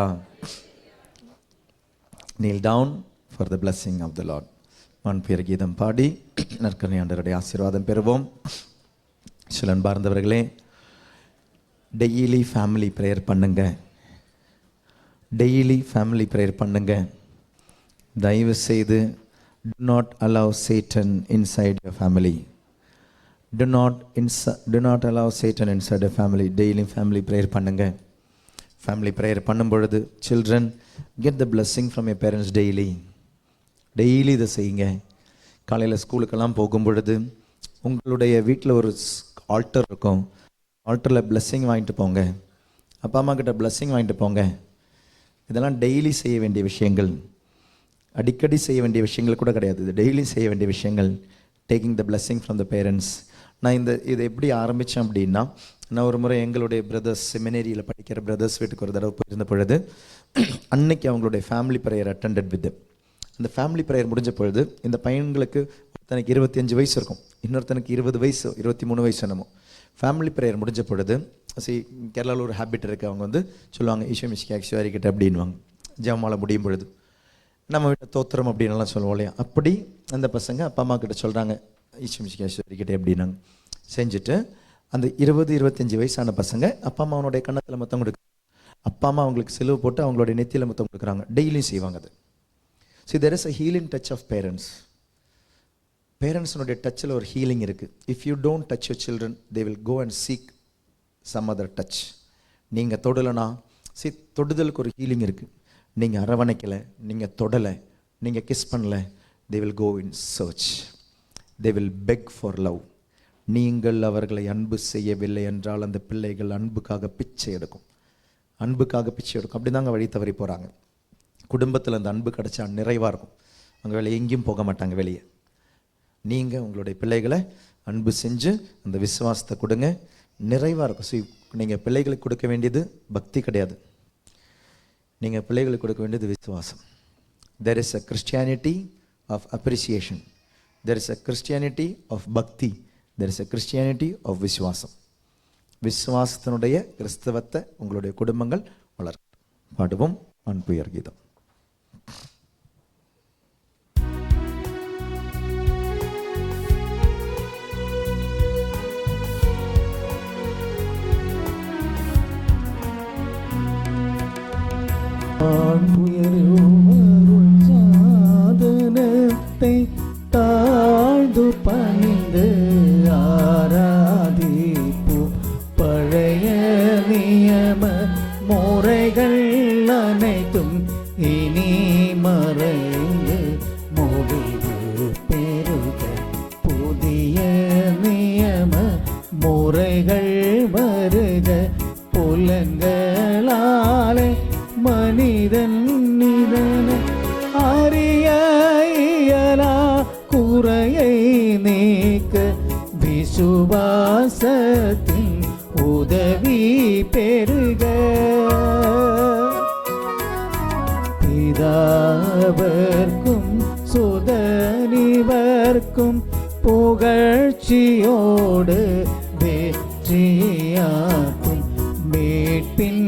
kneel down for the blessing of the Lord. வான்பேர் கீதம் பாடி நற்கருணை ஆண்டவருடைய ஆசீர்வாதம் பெறுவோம். சில அன்பார்ந்தவர்களே, டெய்லி ஃபேமிலி ப்ரேயர் பண்ணுங்க. டெய்லி ஃபேமிலி ப்ரேயர் பண்ணுங்க. தயவு செய்து do not allow Satan inside your family. Do not allow Satan inside your family. Daily family prayer பண்ணுங்க. ஃபேமிலி ப்ரேயர் பண்ணும் பொழுது children get the blessing from your parents daily. Daily இதை செய்யுங்க. காலையில் ஸ்கூலுக்கெல்லாம் போகும் பொழுது உங்களுடைய வீட்டில் ஒரு ஆல்டர் இருக்கும். ஆல்டரில் பிளெஸ்ஸிங் வாங்கிட்டு போங்க. அப்பா அம்மா கிட்ட பிளெஸ்ஸிங் வாங்கிட்டு போங்க. இதெல்லாம் டெய்லி செய்ய வேண்டிய விஷயங்கள், அடிக்கடி செய்ய வேண்டிய விஷயங்கள் கூட கிடையாது. இது டெய்லி செய்ய வேண்டிய விஷயங்கள். Taking the blessing from the parents. நான் இதை எப்படி ஆரம்பித்தேன் அப்படின்னா, நான் ஒரு முறை எங்களுடைய பிரதர்ஸ், செமினரியில் படிக்கிற பிரதர்ஸ் வீட்டுக்கு ஒரு தடவை போயிருந்த பொழுது அன்னைக்கு அவங்களுடைய ஃபேமிலி ப்ரேயர் அட்டெண்டட் வித். அந்த ஃபேமிலி ப்ரேயர் முடிஞ்ச பொழுது இந்த பையன்களுக்கு ஒருத்தனுக்கு 25 வயசு இருக்கும், இன்னொருத்தனுக்கு 20 வயசு 23 வயசு என்னமோ. ஃபேமிலி ப்ரேயர் முடிஞ்ச பொழுது கேரளாவில் ஒரு ஹேபிட் இருக்குது. அவங்க சொல்லுவாங்க ஈஷோ மிஷிகா ஆக்சுவாரிக்கிட்ட அப்படின்வாங்க. ஜெபமாலை முடியும் பொழுது நம்ம வீட்டில் தோத்திரம் அப்படின்லாம் சொல்லுவோம் இல்லையா, அப்படி அந்த பசங்க அப்பா அம்மா கிட்ட சொல்கிறாங்க ஈஷோ மிஷிகா ஆக்சுவாரிக்கிட்ட அப்படின்னாங்க. செஞ்சுட்டு அந்த 20-25 வயசான பசங்க அப்பா அம்மா அவனுடைய கன்னத்தில் மொத்தம் கொடுக்குறாங்க. அப்பா அம்மா அவங்களுக்கு செலவு போட்டு அவங்களுடைய நெத்தியில் மொத்தம் கொடுக்குறாங்க. டெய்லியும் செய்வாங்க அது. See, there is a healing touch of parents. பேரண்ட்ஸனுடைய டச்சில் ஒரு ஹீலிங் இருக்குது. If you don't touch your children, they will go and seek some other touch. நீங்கள் தொடலைனா, தொடுதலுக்கு ஒரு ஹீலிங் இருக்குது. நீங்கள் அரவணைக்கலை, நீங்கள் தொடலை, நீங்கள் கிஸ் பண்ணலை, they will go in church. They will beg for love. நீங்கள் அவர்களை அன்பு செய்யவில்லை என்றால் அந்த பிள்ளைகள் அன்புக்காக பிச்சை எடுக்கும். அன்புக்காக பிச்சை எடுக்கும். அப்படி தாங்க வழி தவறி போகிறாங்க. குடும்பத்தில் அந்த அன்பு கிடைச்சா நிறைவாக இருக்கும். அவங்க வெளியே எங்கேயும் போக மாட்டாங்க வெளியே. நீங்கள் உங்களுடைய பிள்ளைகளை அன்பு செஞ்சு அந்த விசுவாசத்தை கொடுங்க, நிறைவாக இருக்கும். நீங்கள் பிள்ளைகளுக்கு கொடுக்க வேண்டியது பக்தி கிடையாது, நீங்கள் பிள்ளைகளுக்கு கொடுக்க வேண்டியது விசுவாசம். There is a Christianity of appreciation. There is a Christianity of bhakti. There is a Christianity of விசுவாசம். விசுவாசத்தினுடைய கிறிஸ்தவத்தை உங்களுடைய குடும்பங்கள் வளர்க்கும். பாடுவோம் வான்புயர் கீதம். சாதனத்தை தாழ்ந்து பணிந்து ஆராதிப்பு பழைய நியம முறைகள் அனைத்தும் இனி மறைந்து முடிவு பெறுக. புதிய நியம முறைகள் வருக. புலங்களாலே மனிதன் நிதன அறிய இயலா குறையை நீக்க விசுவாசத்தின் உதவி பெறுக. பிதாவர்க்கும் சுதனிவர்க்கும் புகழ்ச்சியோடு வெற்றியாக்கும் மீட்பின்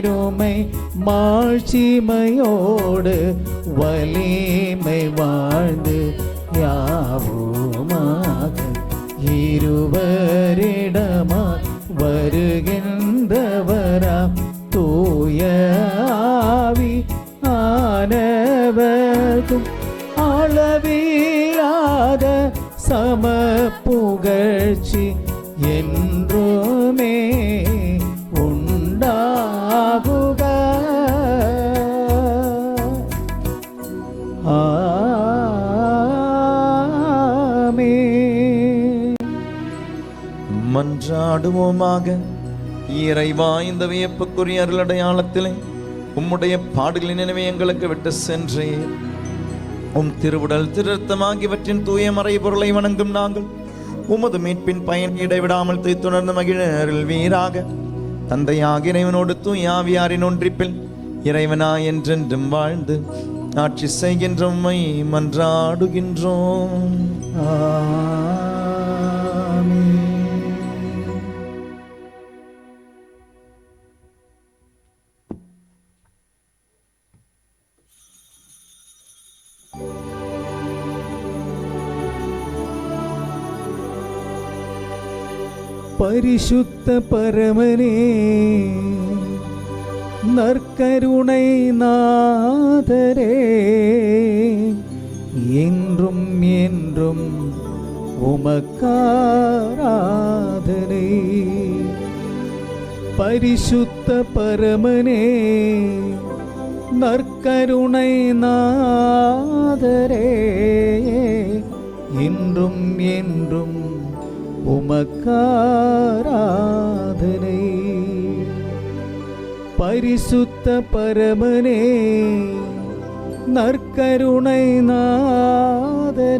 பெருமை மாட்சிமையோடு வலிமை வாழ்ந்து யாவுமாக இருவரிடமாய் வருகின்றவரா தூய ஆவி ஆனவர்க்கும் அளவிலாத சம புகழ்ச்சி என்றுமே உண்டாகுக. ஆமென். மன்றாடுவோமாக. இறைவா, இந்த வியப்புக்குரிய அருளடையாளத்திலே உம்முடைய பாடுகளின் நினைவை எங்களுக்கு விட்டு சென்றீர். உம் திருவுடல் திருத்தமாகியவற்றின் தூய மறை பொருளை வணங்கும் நாங்கள் உமது மீட்பின் பயன் இடைவிடாமல் துணர்ந்து மகிழரில் வீராக. தந்தையாக இறைவனோடு தூய ஆவியாரின் ஒன்றிப்பில் இறைவனா என்றென்றும் வாழ்ந்து ஆட்சி செய்கின்ற உம்மை மன்றாடுகின்றோம். ஆமென். பரிசுத்த பரமனே, நற்கருணை நாதரே, என்றும் என்றும் உமக்காராதனை. பரிசுத்த பரமனே, நற்கருணை நாதரே, என்றும் என்றும் உமக்காராதனை. பரிசுத்த பரமனே, நற்கருணை நாதரே.